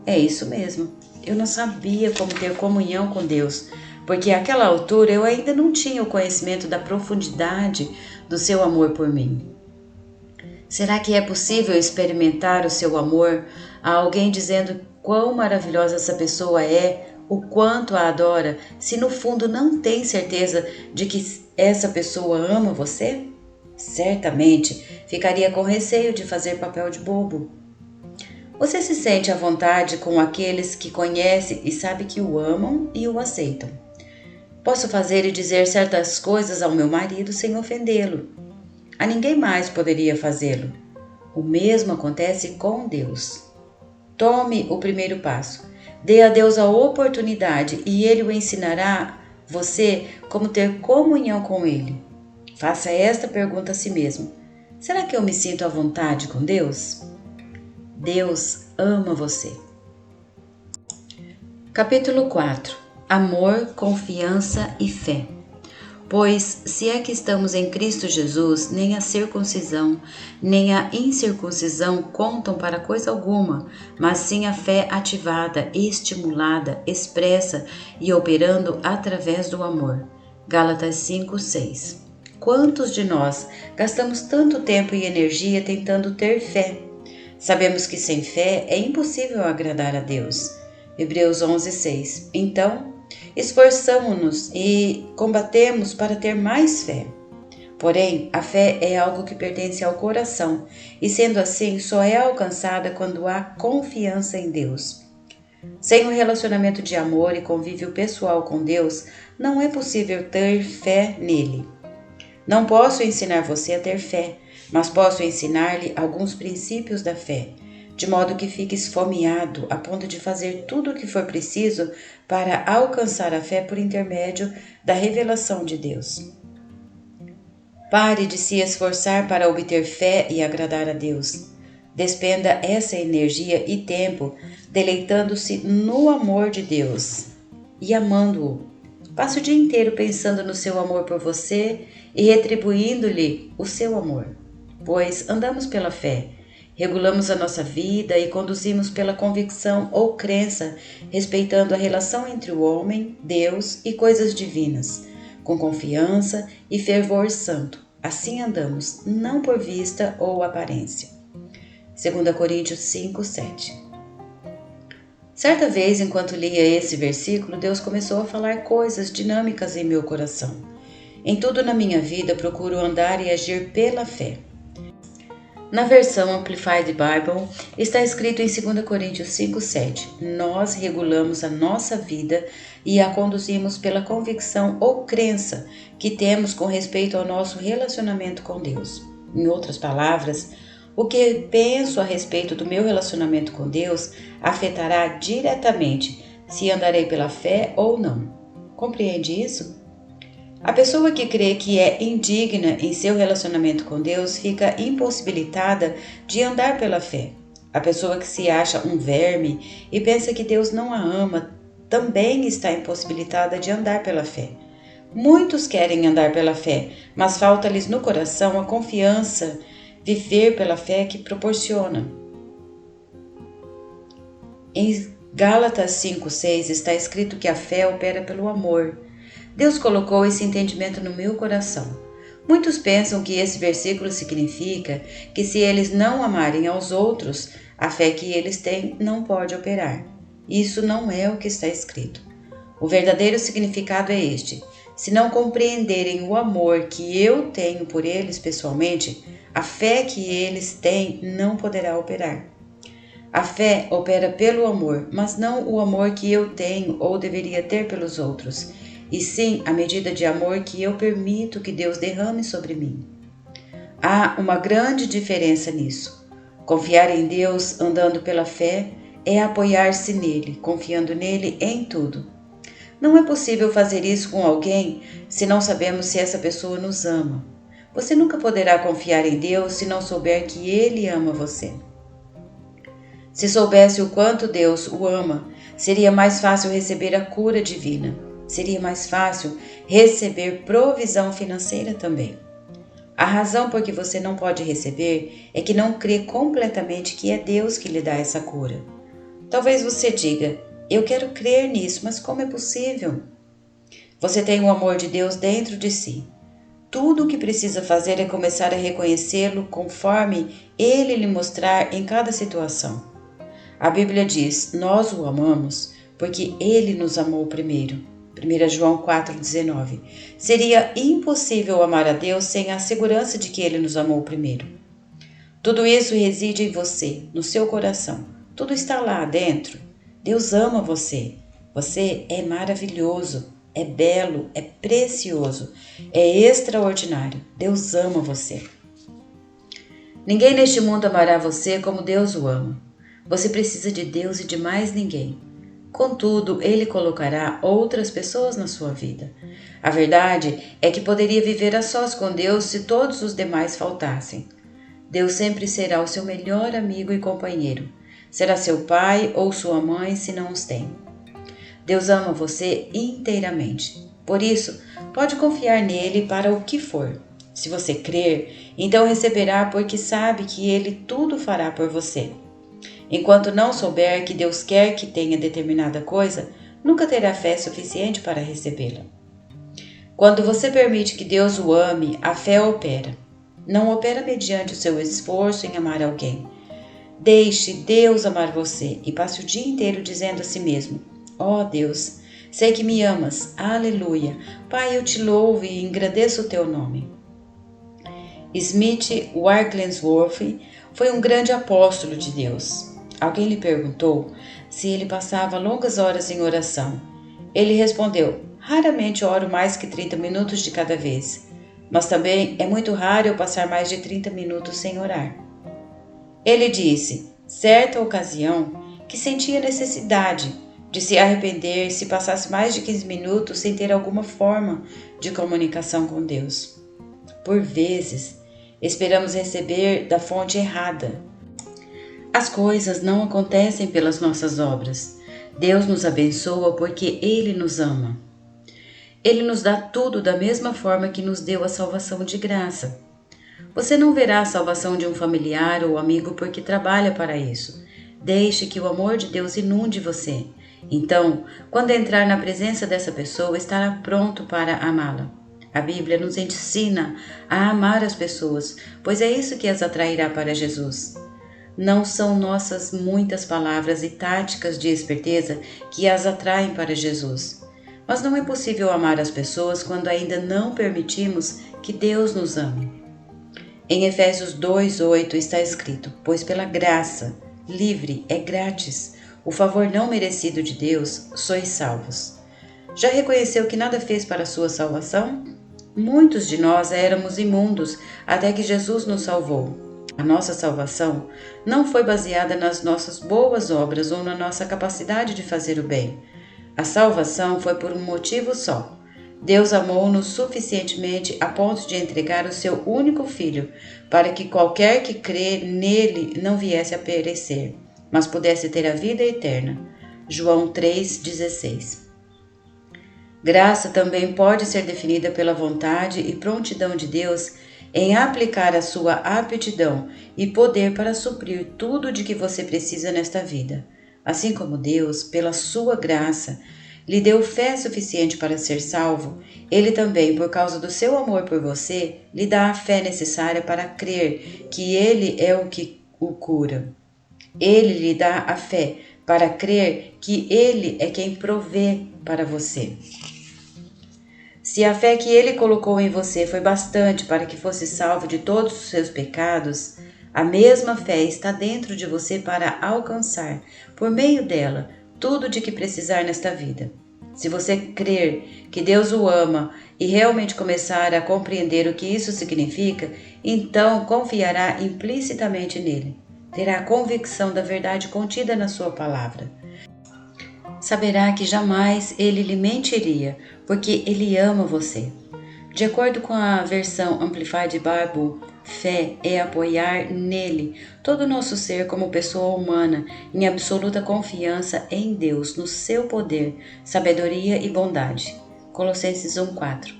É isso mesmo, eu não sabia como ter comunhão com Deus, porque àquela altura eu ainda não tinha o conhecimento da profundidade do seu amor por mim. Será que é possível experimentar o seu amor a alguém dizendo quão maravilhosa essa pessoa é, o quanto a adora, se no fundo não tem certeza de que essa pessoa ama você? Certamente ficaria com receio de fazer papel de bobo. Você se sente à vontade com aqueles que conhece e sabe que o amam e o aceitam. Posso fazer e dizer certas coisas ao meu marido sem ofendê-lo. A ninguém mais poderia fazê-lo. O mesmo acontece com Deus. Tome o primeiro passo. Dê a Deus a oportunidade e Ele o ensinará você como ter comunhão com Ele. Faça esta pergunta a si mesmo. Será que eu me sinto à vontade com Deus? Deus ama você. Capítulo 4. Amor, confiança e fé. Pois, se é que estamos em Cristo Jesus, nem a circuncisão, nem a incircuncisão contam para coisa alguma, mas sim a fé ativada, estimulada, expressa e operando através do amor. Gálatas 5:6. Quantos de nós gastamos tanto tempo e energia tentando ter fé? Sabemos que sem fé é impossível agradar a Deus. Hebreus 11:6. Então, esforçamo-nos e combatemos para ter mais fé. Porém, a fé é algo que pertence ao coração e, sendo assim, só é alcançada quando há confiança em Deus. Sem um relacionamento de amor e convívio pessoal com Deus, não é possível ter fé nele. Não posso ensinar você a ter fé, mas posso ensinar-lhe alguns princípios da fé, de modo que fique esfomeado a ponto de fazer tudo o que for preciso para alcançar a fé por intermédio da revelação de Deus. Pare de se esforçar para obter fé e agradar a Deus. Despenda essa energia e tempo deleitando-se no amor de Deus e amando-o. Passe o dia inteiro pensando no seu amor por você e retribuindo-lhe o seu amor, pois andamos pela fé. Regulamos a nossa vida e conduzimos pela convicção ou crença, respeitando a relação entre o homem, Deus e coisas divinas, com confiança e fervor santo. Assim andamos, não por vista ou aparência. 2 Coríntios 5:7. Certa vez, enquanto lia esse versículo, Deus começou a falar coisas dinâmicas em meu coração. Em tudo na minha vida, procuro andar e agir pela fé. Na versão Amplified Bible, está escrito em 2 Coríntios 5:7, nós regulamos a nossa vida e a conduzimos pela convicção ou crença que temos com respeito ao nosso relacionamento com Deus. Em outras palavras, o que penso a respeito do meu relacionamento com Deus afetará diretamente se andarei pela fé ou não. Compreende isso? A pessoa que crê que é indigna em seu relacionamento com Deus fica impossibilitada de andar pela fé. A pessoa que se acha um verme e pensa que Deus não a ama também está impossibilitada de andar pela fé. Muitos querem andar pela fé, mas falta-lhes no coração a confiança, viver pela fé que proporciona. Em Gálatas 5:6 está escrito que a fé opera pelo amor. Deus colocou esse entendimento no meu coração. Muitos pensam que esse versículo significa que se eles não amarem aos outros, a fé que eles têm não pode operar. Isso não é o que está escrito. O verdadeiro significado é este: se não compreenderem o amor que eu tenho por eles pessoalmente, a fé que eles têm não poderá operar. A fé opera pelo amor, mas não o amor que eu tenho ou deveria ter pelos outros, e sim a medida de amor que eu permito que Deus derrame sobre mim. Há uma grande diferença nisso. Confiar em Deus andando pela fé é apoiar-se nele, confiando nele em tudo. Não é possível fazer isso com alguém se não sabemos se essa pessoa nos ama. Você nunca poderá confiar em Deus se não souber que Ele ama você. Se soubesse o quanto Deus o ama, seria mais fácil receber a cura divina. Seria mais fácil receber provisão financeira também. A razão por que você não pode receber é que não crê completamente que é Deus que lhe dá essa cura. Talvez você diga: eu quero crer nisso, mas como é possível? Você tem o amor de Deus dentro de si. Tudo o que precisa fazer é começar a reconhecê-lo conforme Ele lhe mostrar em cada situação. A Bíblia diz: nós o amamos porque Ele nos amou primeiro. 1 João 4,19. Seria impossível amar a Deus sem a segurança de que Ele nos amou primeiro. Tudo isso reside em você, no seu coração. Tudo está lá dentro. Deus ama você. Você é maravilhoso, é belo, é precioso, é extraordinário. Deus ama você. Ninguém neste mundo amará você como Deus o ama. Você precisa de Deus e de mais ninguém. Contudo, Ele colocará outras pessoas na sua vida. A verdade é que poderia viver a sós com Deus se todos os demais faltassem. Deus sempre será o seu melhor amigo e companheiro. Será seu pai ou sua mãe se não os tem. Deus ama você inteiramente. Por isso, pode confiar nele para o que for. Se você crer, então receberá porque sabe que Ele tudo fará por você. Enquanto não souber que Deus quer que tenha determinada coisa, nunca terá fé suficiente para recebê-la. Quando você permite que Deus o ame, a fé opera. Não opera mediante o seu esforço em amar alguém. Deixe Deus amar você e passe o dia inteiro dizendo a si mesmo: ó Deus, sei que me amas, aleluia, Pai, eu te louvo e engrandeço o teu nome. Smith Wigglesworth foi um grande apóstolo de Deus. Alguém lhe perguntou se ele passava longas horas em oração. Ele respondeu: raramente oro mais que 30 minutos de cada vez, mas também é muito raro eu passar mais de 30 minutos sem orar. Ele disse, certa ocasião, que sentia necessidade de se arrepender se passasse mais de 15 minutos sem ter alguma forma de comunicação com Deus. Por vezes, esperamos receber da fonte errada. As coisas não acontecem pelas nossas obras. Deus nos abençoa porque Ele nos ama. Ele nos dá tudo da mesma forma que nos deu a salvação de graça. Você não verá a salvação de um familiar ou amigo porque trabalha para isso. Deixe que o amor de Deus inunde você. Então, quando entrar na presença dessa pessoa, estará pronto para amá-la. A Bíblia nos ensina a amar as pessoas, pois é isso que as atrairá para Jesus. Não são nossas muitas palavras e táticas de esperteza que as atraem para Jesus. Mas não é possível amar as pessoas quando ainda não permitimos que Deus nos ame. Em Efésios 2:8 está escrito: pois pela graça, livre, é grátis, o favor não merecido de Deus, sois salvos. Já reconheceu que nada fez para a sua salvação? Muitos de nós éramos imundos até que Jesus nos salvou. A nossa salvação não foi baseada nas nossas boas obras ou na nossa capacidade de fazer o bem. A salvação foi por um motivo só: Deus amou-nos suficientemente a ponto de entregar o seu único filho, para que qualquer que crê nele não viesse a perecer, mas pudesse ter a vida eterna. João 3,16. Graça também pode ser definida pela vontade e prontidão de Deus em aplicar a sua aptidão e poder para suprir tudo de que você precisa nesta vida. Assim como Deus, pela sua graça, lhe deu fé suficiente para ser salvo, Ele também, por causa do seu amor por você, lhe dá a fé necessária para crer que Ele é o que o cura. Ele lhe dá a fé para crer que Ele é quem provê para você. Se a fé que Ele colocou em você foi bastante para que fosse salvo de todos os seus pecados, a mesma fé está dentro de você para alcançar, por meio dela, tudo de que precisar nesta vida. Se você crer que Deus o ama e realmente começar a compreender o que isso significa, então confiará implicitamente nele. Terá a convicção da verdade contida na sua palavra. Saberá que jamais ele lhe mentiria, porque ele ama você. De acordo com a versão Amplified Bible, fé é apoiar nele todo o nosso ser como pessoa humana, em absoluta confiança em Deus, no seu poder, sabedoria e bondade. Colossenses 1,4.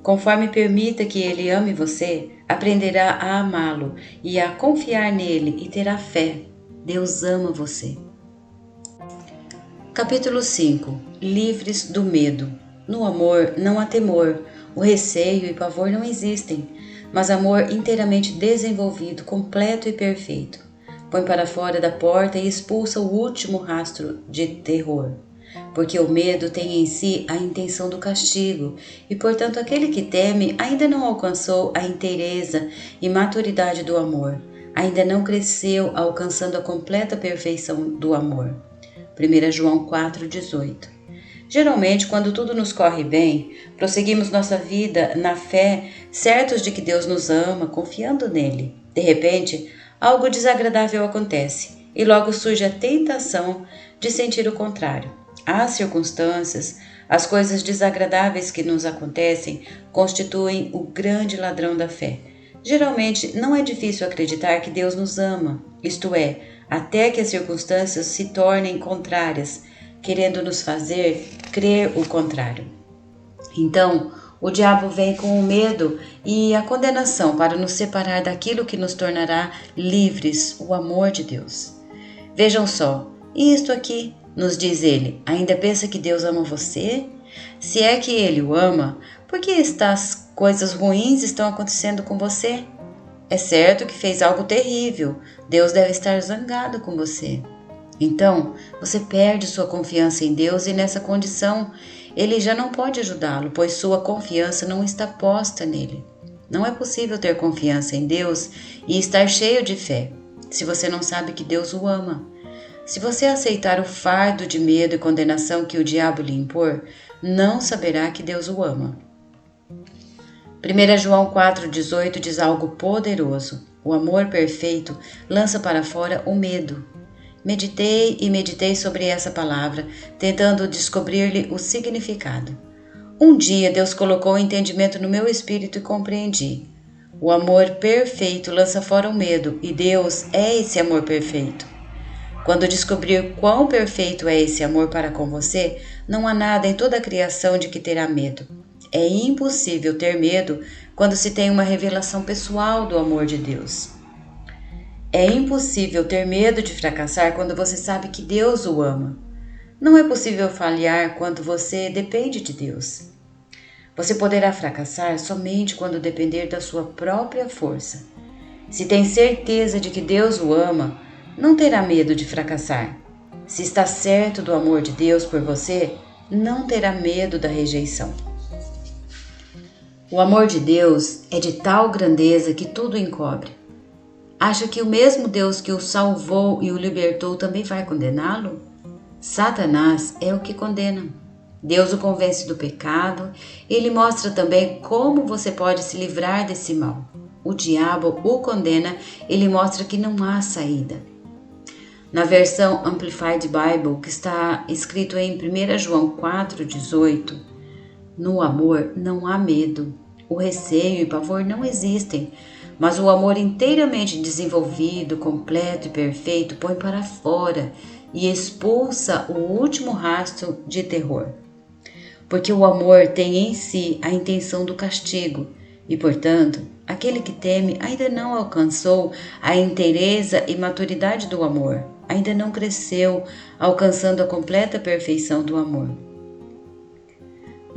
Conforme permita que ele ame você, aprenderá a amá-lo e a confiar nele e terá fé. Deus ama você. Capítulo 5. Livres do medo. No amor não há temor, o receio e pavor não existem, mas amor inteiramente desenvolvido, completo e perfeito. Põe para fora da porta e expulsa o último rastro de terror, porque o medo tem em si a intenção do castigo, e portanto aquele que teme ainda não alcançou a inteireza e maturidade do amor, ainda não cresceu alcançando a completa perfeição do amor. 1 João 4,18. Geralmente, quando tudo nos corre bem, prosseguimos nossa vida na fé, certos de que Deus nos ama, confiando nele. De repente, algo desagradável acontece e logo surge a tentação de sentir o contrário. As circunstâncias, as coisas desagradáveis que nos acontecem, constituem o grande ladrão da fé. Geralmente, não é difícil acreditar que Deus nos ama, isto é, até que as circunstâncias se tornem contrárias, querendo nos fazer crer o contrário. Então, o diabo vem com o medo e a condenação para nos separar daquilo que nos tornará livres, o amor de Deus. Vejam só, isto aqui, nos diz ele, ainda pensa que Deus ama você? Se é que ele o ama, por que estas coisas ruins estão acontecendo com você? É certo que fez algo terrível, Deus deve estar zangado com você. Então, você perde sua confiança em Deus e nessa condição, Ele já não pode ajudá-lo, pois sua confiança não está posta nele. Não é possível ter confiança em Deus e estar cheio de fé, se você não sabe que Deus o ama. Se você aceitar o fardo de medo e condenação que o diabo lhe impor, não saberá que Deus o ama. 1 João 4,18 diz algo poderoso. O amor perfeito lança para fora o medo. Meditei e meditei sobre essa palavra, tentando descobrir-lhe o significado. Um dia Deus colocou o entendimento no meu espírito e compreendi. O amor perfeito lança fora o medo, e Deus é esse amor perfeito. Quando descobrir quão perfeito é esse amor para com você, não há nada em toda a criação de que terá medo. É impossível ter medo quando se tem uma revelação pessoal do amor de Deus. É impossível ter medo de fracassar quando você sabe que Deus o ama. Não é possível falhar quando você depende de Deus. Você poderá fracassar somente quando depender da sua própria força. Se tem certeza de que Deus o ama, não terá medo de fracassar. Se está certo do amor de Deus por você, não terá medo da rejeição. O amor de Deus é de tal grandeza que tudo encobre. Acha que o mesmo Deus que o salvou e o libertou também vai condená-lo? Satanás é o que condena. Deus o convence do pecado e lhe mostra também como você pode se livrar desse mal. O diabo o condena e lhe mostra que não há saída. Na versão Amplified Bible, que está escrito em 1 João 4,18, No amor não há medo. O receio e pavor não existem, mas o amor inteiramente desenvolvido, completo e perfeito põe para fora e expulsa o último rastro de terror. Porque o amor tem em si a intenção do castigo e, portanto, aquele que teme ainda não alcançou a inteireza e maturidade do amor, ainda não cresceu, alcançando a completa perfeição do amor.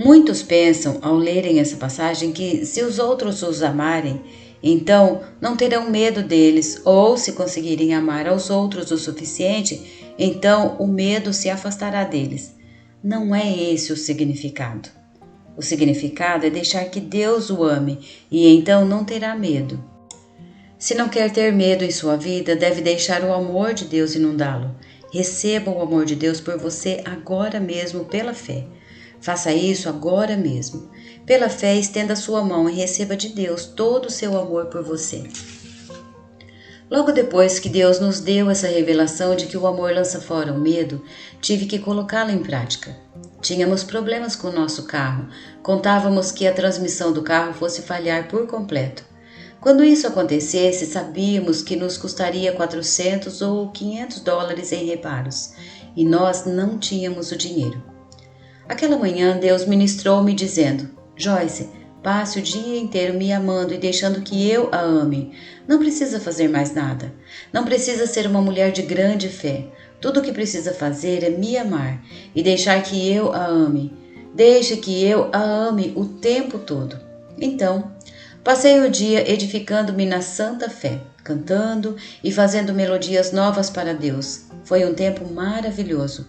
Muitos pensam, ao lerem essa passagem, que se os outros os amarem, então não terão medo deles, ou se conseguirem amar aos outros o suficiente, então o medo se afastará deles. Não é esse o significado. O significado é deixar que Deus o ame e então não terá medo. Se não quer ter medo em sua vida, deve deixar o amor de Deus inundá-lo. Receba o amor de Deus por você agora mesmo pela fé. Faça isso agora mesmo. Pela fé, estenda sua mão e receba de Deus todo o seu amor por você. Logo depois que Deus nos deu essa revelação de que o amor lança fora o medo, tive que colocá-la em prática. Tínhamos problemas com o nosso carro. Contávamos que a transmissão do carro fosse falhar por completo. Quando isso acontecesse, sabíamos que nos custaria 400 ou 500 dólares em reparos, e nós não tínhamos o dinheiro. Aquela manhã Deus ministrou-me dizendo: Joyce, passe o dia inteiro me amando e deixando que eu a ame. Não precisa fazer mais nada. Não precisa ser uma mulher de grande fé. Tudo o que precisa fazer é me amar e deixar que eu a ame. Deixe que eu a ame o tempo todo. Então, passei o dia edificando-me na santa fé, cantando e fazendo melodias novas para Deus. Foi um tempo maravilhoso.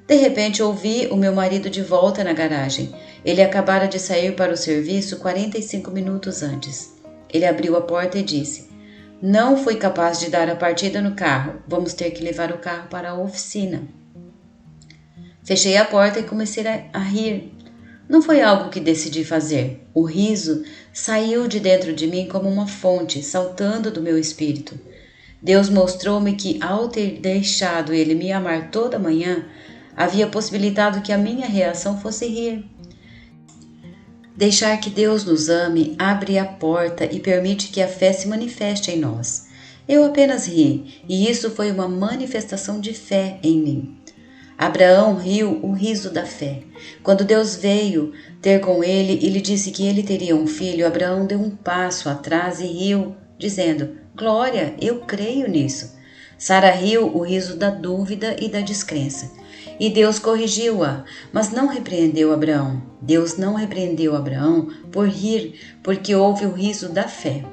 De repente ouvi o meu marido de volta na garagem. Ele acabara de sair para o serviço 45 minutos antes. Ele abriu a porta e disse: Não fui capaz de dar a partida no carro. Vamos ter que levar o carro para a oficina. Fechei a porta e comecei a rir. Não foi algo que decidi fazer. O riso saiu de dentro de mim como uma fonte, saltando do meu espírito. Deus mostrou-me que, ao ter deixado Ele me amar toda manhã, havia possibilitado que a minha reação fosse rir. Deixar que Deus nos ame abre a porta e permite que a fé se manifeste em nós. Eu apenas ri, e isso foi uma manifestação de fé em mim. Abraão riu o riso da fé. Quando Deus veio ter com ele e lhe disse que ele teria um filho, Abraão deu um passo atrás e riu, dizendo: Glória, eu creio nisso. Sara riu o riso da dúvida e da descrença. E Deus corrigiu-a, mas não repreendeu Abraão. Deus não repreendeu Abraão por rir, porque houve o riso da fé.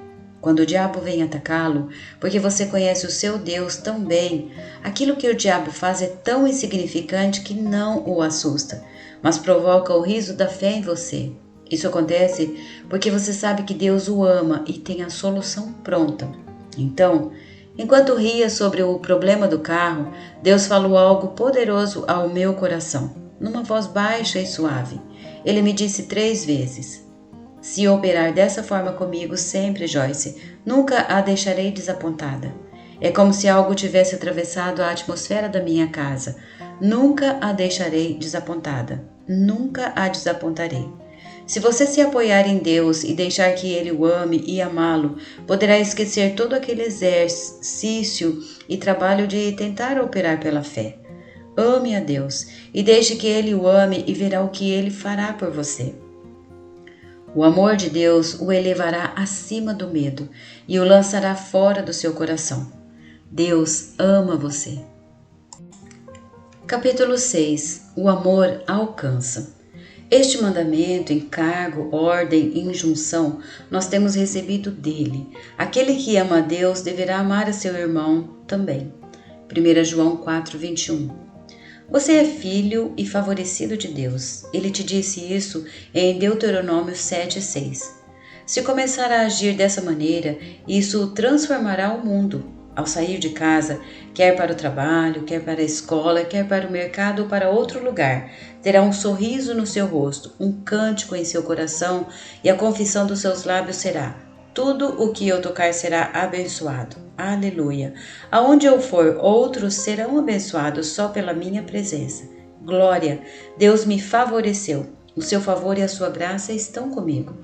Quando o diabo vem atacá-lo, porque você conhece o seu Deus tão bem, aquilo que o diabo faz é tão insignificante que não o assusta, mas provoca o riso da fé em você. Isso acontece porque você sabe que Deus o ama e tem a solução pronta. Então, enquanto ria sobre o problema do carro, Deus falou algo poderoso ao meu coração, numa voz baixa e suave. Ele me disse 3 vezes: Se operar dessa forma comigo sempre, Joyce, nunca a deixarei desapontada. É como se algo tivesse atravessado a atmosfera da minha casa. Nunca a deixarei desapontada. Nunca a desapontarei. Se você se apoiar em Deus e deixar que Ele o ame e amá-lo, poderá esquecer todo aquele exercício e trabalho de tentar operar pela fé. Ame a Deus e deixe que Ele o ame e verá o que Ele fará por você. O amor de Deus o elevará acima do medo e o lançará fora do seu coração. Deus ama você. Capítulo 6. O amor alcança. Este mandamento, encargo, ordem e injunção nós temos recebido dele. Aquele que ama a Deus deverá amar a seu irmão também. 1 João 4:21. Você é filho e favorecido de Deus. Ele te disse isso em Deuteronômio 7:6. Se começar a agir dessa maneira, isso transformará o mundo. Ao sair de casa, quer para o trabalho, quer para a escola, quer para o mercado ou para outro lugar, terá um sorriso no seu rosto, um cântico em seu coração e a confissão dos seus lábios será: tudo o que eu tocar será abençoado. Aleluia! Aonde eu for, outros serão abençoados só pela minha presença. Glória! Deus me favoreceu. O seu favor e a sua graça estão comigo.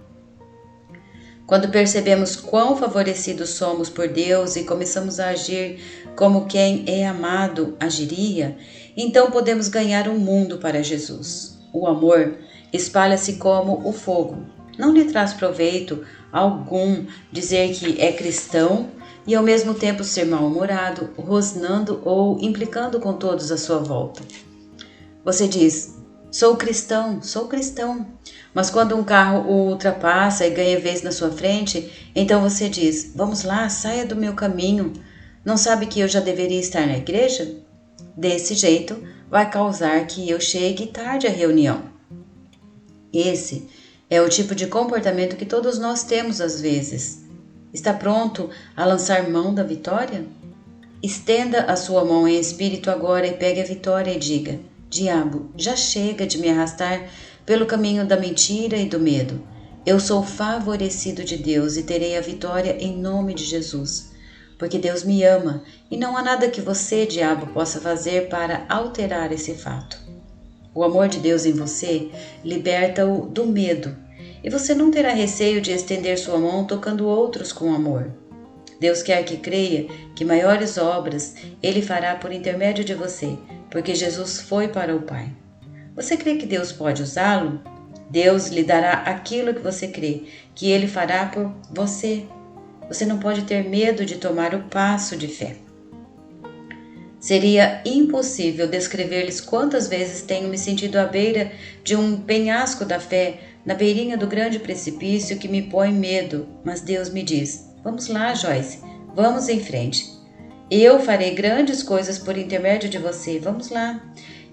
Quando percebemos quão favorecidos somos por Deus e começamos a agir como quem é amado agiria, então podemos ganhar o mundo para Jesus. O amor espalha-se como o fogo. Não lhe traz proveito algum dizer que é cristão e ao mesmo tempo ser mal-humorado, rosnando ou implicando com todos à sua volta. Você diz: sou cristão. Mas quando um carro o ultrapassa e ganha vez na sua frente, então você diz: vamos lá, saia do meu caminho. Não sabe que eu já deveria estar na igreja? Desse jeito, vai causar que eu chegue tarde à reunião. Esse é o tipo de comportamento que todos nós temos às vezes. Está pronto a lançar mão da vitória? Estenda a sua mão em espírito agora e pegue a vitória e diga: diabo, já chega de me arrastar pelo caminho da mentira e do medo. Eu sou favorecido de Deus e terei a vitória em nome de Jesus. Porque Deus me ama e não há nada que você, diabo, possa fazer para alterar esse fato. O amor de Deus em você liberta-o do medo e você não terá receio de estender sua mão tocando outros com amor. Deus quer que creia que maiores obras Ele fará por intermédio de você, porque Jesus foi para o Pai. Você crê que Deus pode usá-lo? Deus lhe dará aquilo que você crê, que Ele fará por você. Você não pode ter medo de tomar o passo de fé. Seria impossível descrever-lhes quantas vezes tenho me sentido à beira de um penhasco da fé, na beirinha do grande precipício que me põe medo, mas Deus me diz: vamos lá, Joyce, vamos em frente. Eu farei grandes coisas por intermédio de você, vamos lá.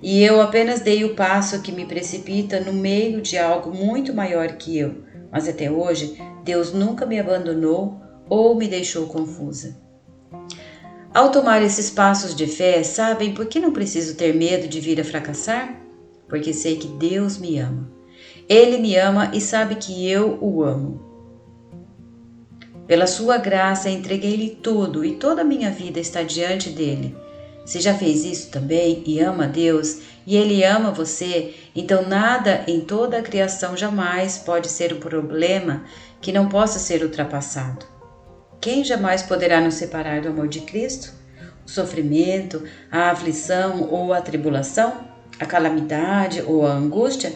E eu apenas dei o passo que me precipita no meio de algo muito maior que eu, mas até hoje Deus nunca me abandonou ou me deixou confusa. Ao tomar esses passos de fé, sabem por que não preciso ter medo de vir a fracassar? Porque sei que Deus me ama. Ele me ama e sabe que eu o amo. Pela sua graça, entreguei-lhe tudo e toda a minha vida está diante dele. Se já fez isso também e ama a Deus, e Ele ama você, então nada em toda a criação jamais pode ser um problema que não possa ser ultrapassado. Quem jamais poderá nos separar do amor de Cristo? O sofrimento, a aflição ou a tribulação? A calamidade ou a angústia?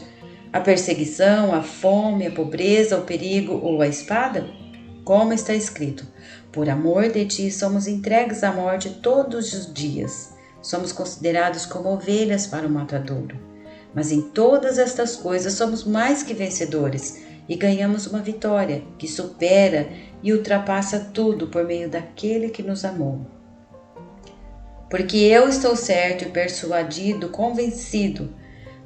A perseguição, a fome, a pobreza, o perigo ou a espada? Como está escrito: por amor de ti somos entregues à morte todos os dias. Somos considerados como ovelhas para o matadouro. Mas em todas estas coisas somos mais que vencedores e ganhamos uma vitória que supera e ultrapassa tudo por meio daquele que nos amou. Porque eu estou certo e persuadido, convencido,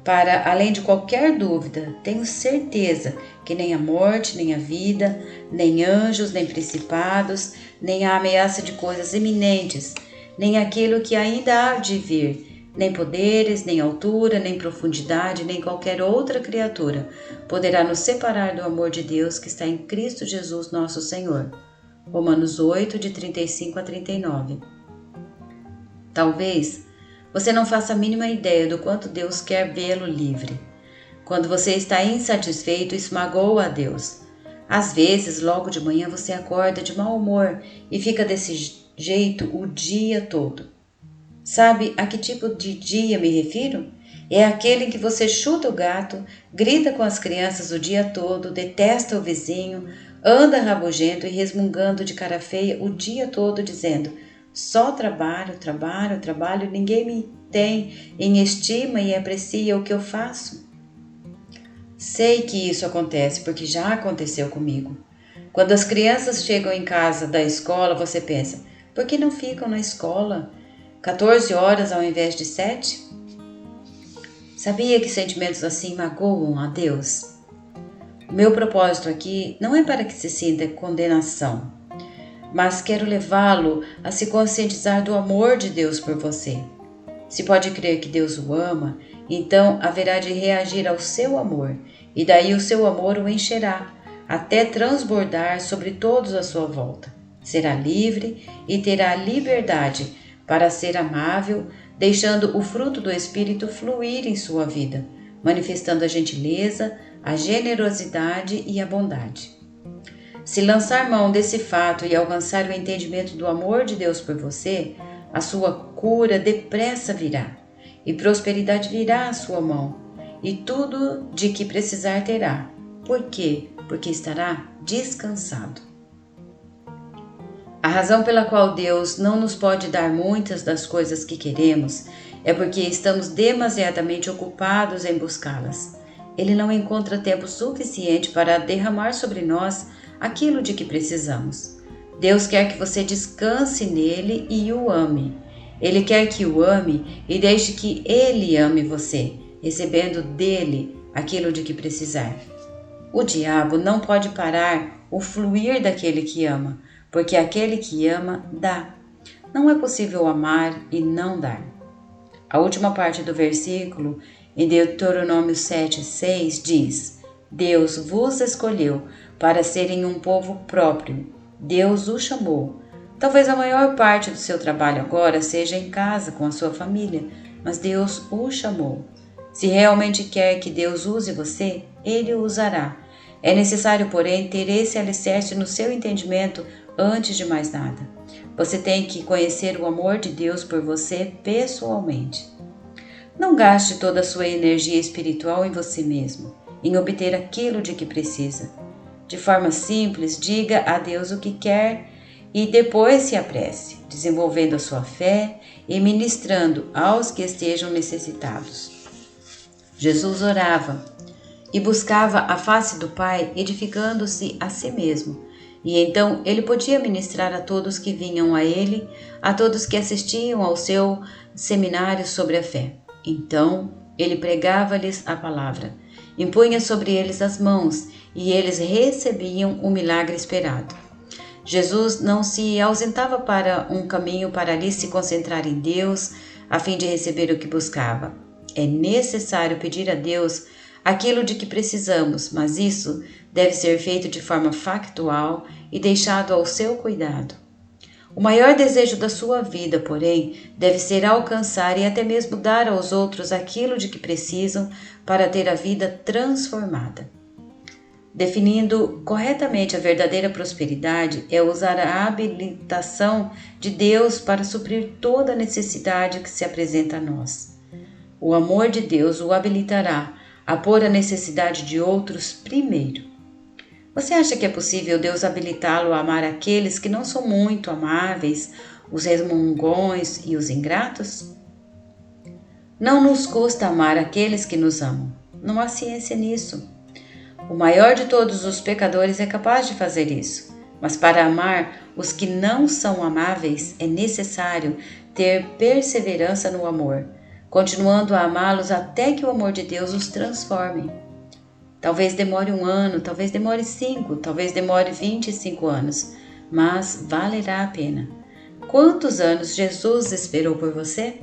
para além de qualquer dúvida, tenho certeza que nem a morte, nem a vida, nem anjos, nem principados, nem a ameaça de coisas iminentes, nem aquilo que ainda há de vir, nem poderes, nem altura, nem profundidade, nem qualquer outra criatura poderá nos separar do amor de Deus que está em Cristo Jesus nosso Senhor. Romanos 8, de 35 a 39. Talvez você não faça a mínima ideia do quanto Deus quer vê-lo livre. Quando você está insatisfeito, isso magoa a Deus. Às vezes, logo de manhã, você acorda de mau humor e fica desse jeito o dia todo. Sabe a que tipo de dia me refiro? É aquele em que você chuta o gato, grita com as crianças o dia todo, detesta o vizinho, anda rabugento e resmungando de cara feia o dia todo, dizendo: só trabalho, ninguém me tem em estima e aprecia o que eu faço. Sei que isso acontece porque já aconteceu comigo. Quando as crianças chegam em casa da escola, você pensa: por que não ficam na escola 14 horas ao invés de 7? Sabia que sentimentos assim magoam a Deus? O meu propósito aqui não é para que se sinta condenação, mas quero levá-lo a se conscientizar do amor de Deus por você. Se pode crer que Deus o ama, então haverá de reagir ao seu amor, e daí o seu amor o encherá, até transbordar sobre todos à sua volta. Será livre e terá liberdade para ser amável, deixando o fruto do Espírito fluir em sua vida, manifestando a gentileza, a generosidade e a bondade. Se lançar mão desse fato e alcançar o entendimento do amor de Deus por você, a sua cura depressa virá, e prosperidade virá à sua mão, e tudo de que precisar terá. Por quê? Porque estará descansado. A razão pela qual Deus não nos pode dar muitas das coisas que queremos é porque estamos demasiadamente ocupados em buscá-las. Ele não encontra tempo suficiente para derramar sobre nós aquilo de que precisamos. Deus quer que você descanse nele e o ame. Ele quer que o ame e deixe que ele ame você, recebendo dele aquilo de que precisar. O diabo não pode parar o fluir daquele que ama, porque aquele que ama dá. Não é possível amar e não dar. A última parte do versículo, em Deuteronômio 7:6, diz: Deus vos escolheu para serem um povo próprio. Deus o chamou. Talvez a maior parte do seu trabalho agora seja em casa com a sua família, mas Deus o chamou. Se realmente quer que Deus use você, Ele o usará. É necessário, porém, ter esse alicerce no seu entendimento antes de mais nada. Você tem que conhecer o amor de Deus por você pessoalmente. Não gaste toda a sua energia espiritual em você mesmo, em obter aquilo de que precisa. De forma simples, diga a Deus o que quer e depois se apresse, desenvolvendo a sua fé e ministrando aos que estejam necessitados. Jesus orava e buscava a face do Pai, edificando-se a si mesmo. E então ele podia ministrar a todos que vinham a ele, a todos que assistiam ao seu seminário sobre a fé. Então ele pregava-lhes a palavra, impunha sobre eles as mãos e eles recebiam o milagre esperado. Jesus não se ausentava para um caminho para ali se concentrar em Deus, a fim de receber o que buscava. É necessário pedir a Deus aquilo de que precisamos, mas isso deve ser feito de forma factual e deixado ao seu cuidado. O maior desejo da sua vida, porém, deve ser alcançar e até mesmo dar aos outros aquilo de que precisam para ter a vida transformada. Definindo corretamente a verdadeira prosperidade é usar a habilitação de Deus para suprir toda necessidade que se apresenta a nós. O amor de Deus o habilitará a pôr a necessidade de outros primeiro. Você acha que é possível Deus habilitá-lo a amar aqueles que não são muito amáveis, os resmungões e os ingratos? Não nos custa amar aqueles que nos amam. Não há ciência nisso. O maior de todos os pecadores é capaz de fazer isso, mas para amar os que não são amáveis é necessário ter perseverança no amor, continuando a amá-los até que o amor de Deus os transforme. Talvez demore 1 ano, talvez demore 5, talvez demore 25 anos, mas valerá a pena. Quantos anos Jesus esperou por você?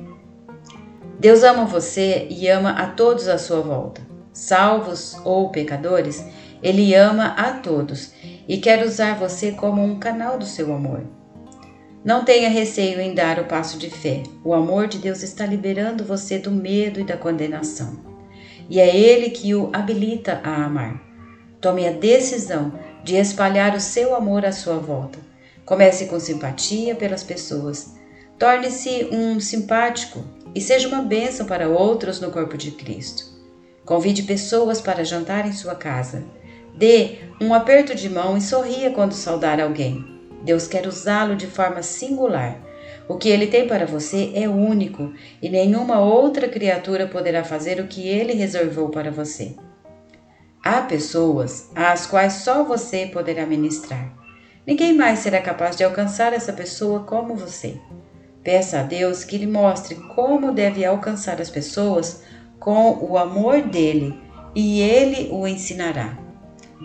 Deus ama você e ama a todos à sua volta. Salvos ou pecadores, Ele ama a todos e quer usar você como um canal do seu amor. Não tenha receio em dar o passo de fé. O amor de Deus está liberando você do medo e da condenação. E é Ele que o habilita a amar. Tome a decisão de espalhar o seu amor à sua volta. Comece com simpatia pelas pessoas. Torne-se um simpático e seja uma bênção para outros no corpo de Cristo. Convide pessoas para jantar em sua casa. Dê um aperto de mão e sorria quando saudar alguém. Deus quer usá-lo de forma singular. O que Ele tem para você é único e nenhuma outra criatura poderá fazer o que Ele reservou para você. Há pessoas às quais só você poderá ministrar. Ninguém mais será capaz de alcançar essa pessoa como você. Peça a Deus que lhe mostre como deve alcançar as pessoas com o amor dele e Ele o ensinará.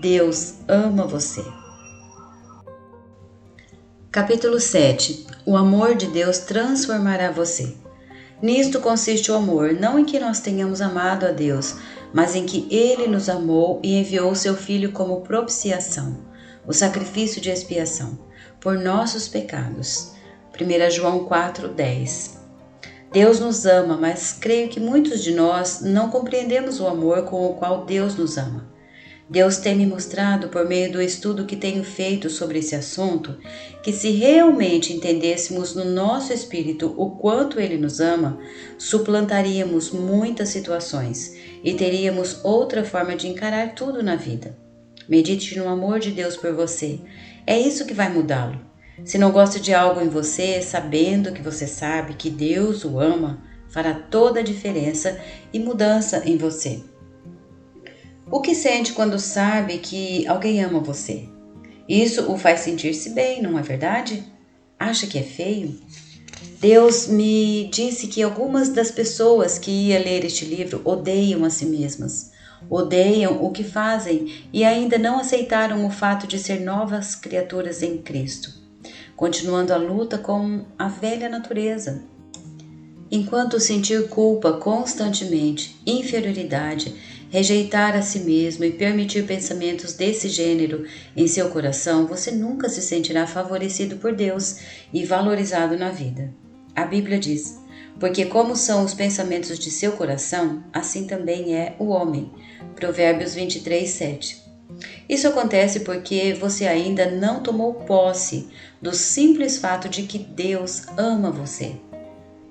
Deus ama você. Capítulo 7. O amor de Deus transformará você. Nisto consiste o amor, não em que nós tenhamos amado a Deus, mas em que Ele nos amou e enviou o seu Filho como propiciação, o sacrifício de expiação, por nossos pecados. 1 João 4:10. Deus nos ama, mas creio que muitos de nós não compreendemos o amor com o qual Deus nos ama. Deus tem me mostrado, por meio do estudo que tenho feito sobre esse assunto, que se realmente entendêssemos no nosso espírito o quanto Ele nos ama, suplantaríamos muitas situações e teríamos outra forma de encarar tudo na vida. Medite no amor de Deus por você. É isso que vai mudá-lo. Se não gosta de algo em você, sabendo que você sabe que Deus o ama, fará toda a diferença e mudança em você. O que sente quando sabe que alguém ama você? Isso o faz sentir-se bem, não é verdade? Acha que é feio? Deus me disse que algumas das pessoas que ia ler este livro odeiam a si mesmas, odeiam o que fazem e ainda não aceitaram o fato de ser novas criaturas em Cristo, continuando a luta com a velha natureza. Enquanto sentir culpa constantemente, inferioridade, rejeitar a si mesmo e permitir pensamentos desse gênero em seu coração, você nunca se sentirá favorecido por Deus e valorizado na vida. A Bíblia diz: porque como são os pensamentos de seu coração, assim também é o homem. Provérbios 23, 7. Isso acontece porque você ainda não tomou posse do simples fato de que Deus ama você.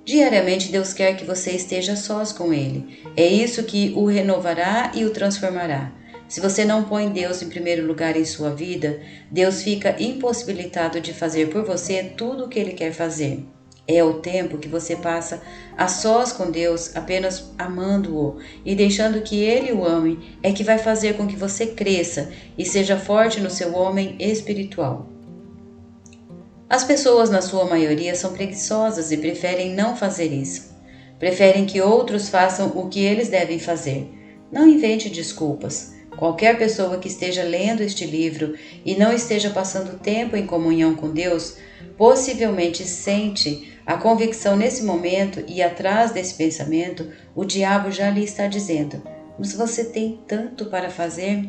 Diariamente Deus quer que você esteja sós com Ele. É isso que o renovará e o transformará. Se você não põe Deus em primeiro lugar em sua vida, Deus fica impossibilitado de fazer por você tudo o que Ele quer fazer. É o tempo que você passa a sós com Deus, apenas amando-o e deixando que Ele o ame, é que vai fazer com que você cresça e seja forte no seu homem espiritual. As pessoas, na sua maioria, são preguiçosas e preferem não fazer isso. Preferem que outros façam o que eles devem fazer. Não invente desculpas. Qualquer pessoa que esteja lendo este livro e não esteja passando tempo em comunhão com Deus, possivelmente sente a convicção nesse momento e atrás desse pensamento, o diabo já lhe está dizendo: mas você tem tanto para fazer?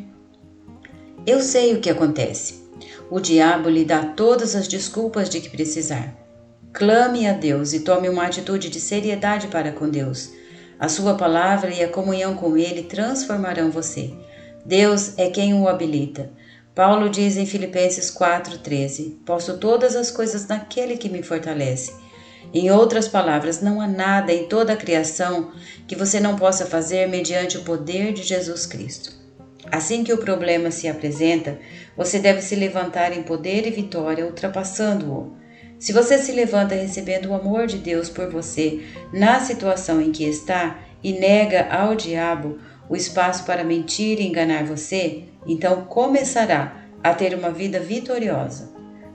Eu sei o que acontece. O diabo lhe dá todas as desculpas de que precisar. Clame a Deus e tome uma atitude de seriedade para com Deus. A sua palavra e a comunhão com Ele transformarão você. Deus é quem o habilita. Paulo diz em Filipenses 4,13: posso todas as coisas naquele que me fortalece. Em outras palavras, não há nada em toda a criação que você não possa fazer mediante o poder de Jesus Cristo. Assim que o problema se apresenta, você deve se levantar em poder e vitória, ultrapassando-o. Se você se levanta recebendo o amor de Deus por você na situação em que está e nega ao diabo o espaço para mentir e enganar você, então começará a ter uma vida vitoriosa.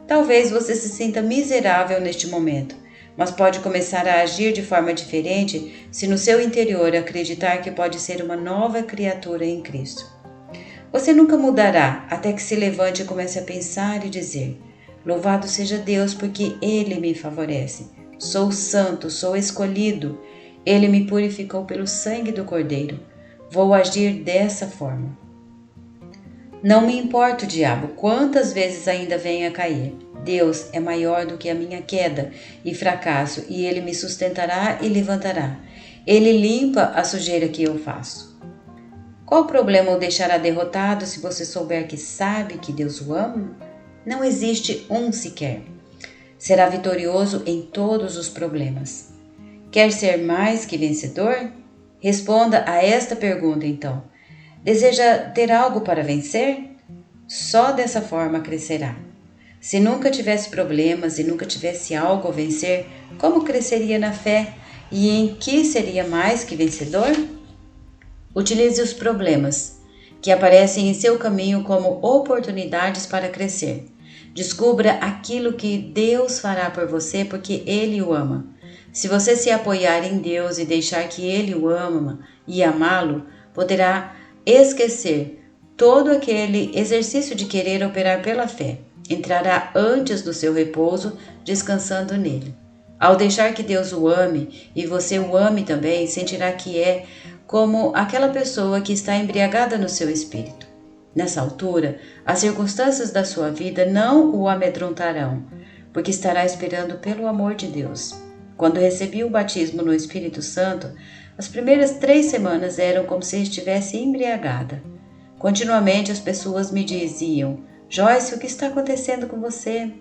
Talvez você se sinta miserável neste momento, mas pode começar a agir de forma diferente se no seu interior acreditar que pode ser uma nova criatura em Cristo. Você nunca mudará até que se levante e comece a pensar e dizer: louvado seja Deus porque Ele me favorece. Sou santo, sou escolhido. Ele me purificou pelo sangue do Cordeiro. Vou agir dessa forma. Não me importa, diabo, quantas vezes ainda venha a cair. Deus é maior do que a minha queda e fracasso, e Ele me sustentará e levantará. Ele limpa a sujeira que eu faço. Qual problema o deixará derrotado se você souber que sabe que Deus o ama? Não existe um sequer. Será vitorioso em todos os problemas. Quer ser mais que vencedor? Responda a esta pergunta então. Deseja ter algo para vencer? Só dessa forma crescerá. Se nunca tivesse problemas e nunca tivesse algo a vencer, como cresceria na fé e em que seria mais que vencedor? Utilize os problemas que aparecem em seu caminho como oportunidades para crescer. Descubra aquilo que Deus fará por você porque Ele o ama. Se você se apoiar em Deus e deixar que Ele o ama e amá-lo, poderá esquecer todo aquele exercício de querer operar pela fé. Entrará antes do seu repouso, descansando nele. Ao deixar que Deus o ame e você o ame também, sentirá que é como aquela pessoa que está embriagada no seu espírito. Nessa altura, as circunstâncias da sua vida não o amedrontarão, porque estará esperando pelo amor de Deus. Quando recebi o batismo no Espírito Santo, as primeiras 3 semanas eram como se estivesse embriagada. Continuamente as pessoas me diziam: Joyce, o que está acontecendo com você?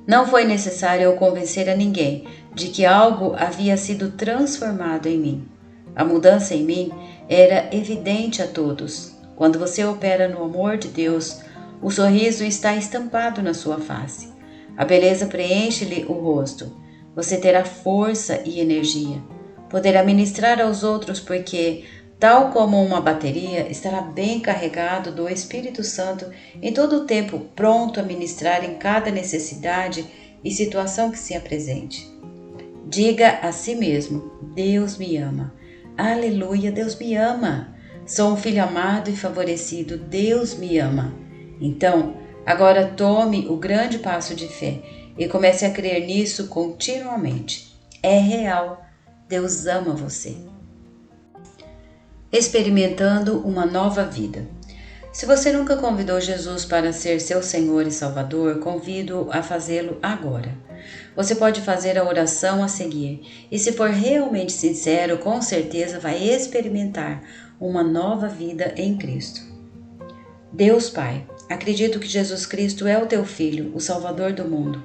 Não foi necessário eu convencer a ninguém de que algo havia sido transformado em mim. A mudança em mim era evidente a todos. Quando você opera no amor de Deus, o sorriso está estampado na sua face. A beleza preenche-lhe o rosto. Você terá força e energia. Poderá ministrar aos outros porque, tal como uma bateria, estará bem carregado do Espírito Santo em todo o tempo, pronto a ministrar em cada necessidade e situação que se apresente. Diga a si mesmo: Deus me ama. Aleluia, Deus me ama. Sou um filho amado e favorecido. Deus me ama. Então, agora tome o grande passo de fé e comece a crer nisso continuamente. É real. Deus ama você. Experimentando uma nova vida. Se você nunca convidou Jesus para ser seu Senhor e Salvador, convido a fazê-lo agora. Você pode fazer a oração a seguir e, se for realmente sincero, com certeza vai experimentar uma nova vida em Cristo. Deus Pai, acredito que Jesus Cristo é o teu Filho, o Salvador do mundo.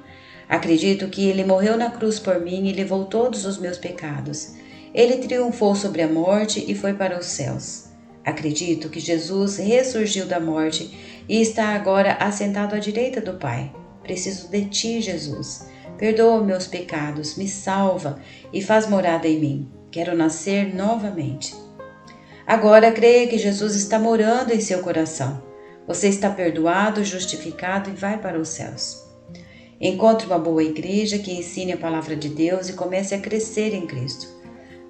Acredito que Ele morreu na cruz por mim e levou todos os meus pecados. Ele triunfou sobre a morte e foi para os céus. Acredito que Jesus ressurgiu da morte e está agora assentado à direita do Pai. Preciso de ti, Jesus. Perdoa meus pecados, me salva e faz morada em mim. Quero nascer novamente. Agora creia que Jesus está morando em seu coração. Você está perdoado, justificado e vai para os céus. Encontre uma boa igreja que ensine a palavra de Deus e comece a crescer em Cristo.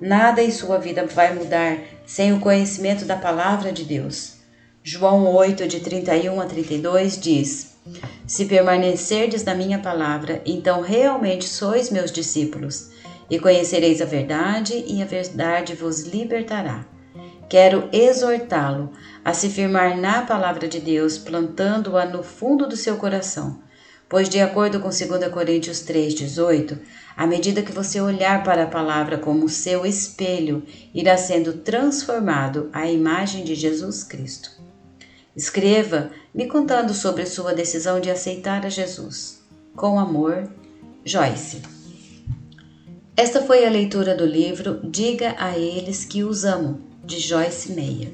Nada em sua vida vai mudar sem o conhecimento da palavra de Deus. João 8, de 31 a 32 diz: Se permanecerdes na minha palavra, então realmente sois meus discípulos, e conhecereis a verdade, e a verdade vos libertará. Quero exortá-lo a se firmar na palavra de Deus, plantando-a no fundo do seu coração. Pois, de acordo com 2 Coríntios 3,18, à medida que você olhar para a palavra como seu espelho, irá sendo transformado à imagem de Jesus Cristo. Escreva me contando sobre sua decisão de aceitar a Jesus. Com amor, Joyce. Esta foi a leitura do livro Diga a Eles que Os Amo, de Joyce Meyer.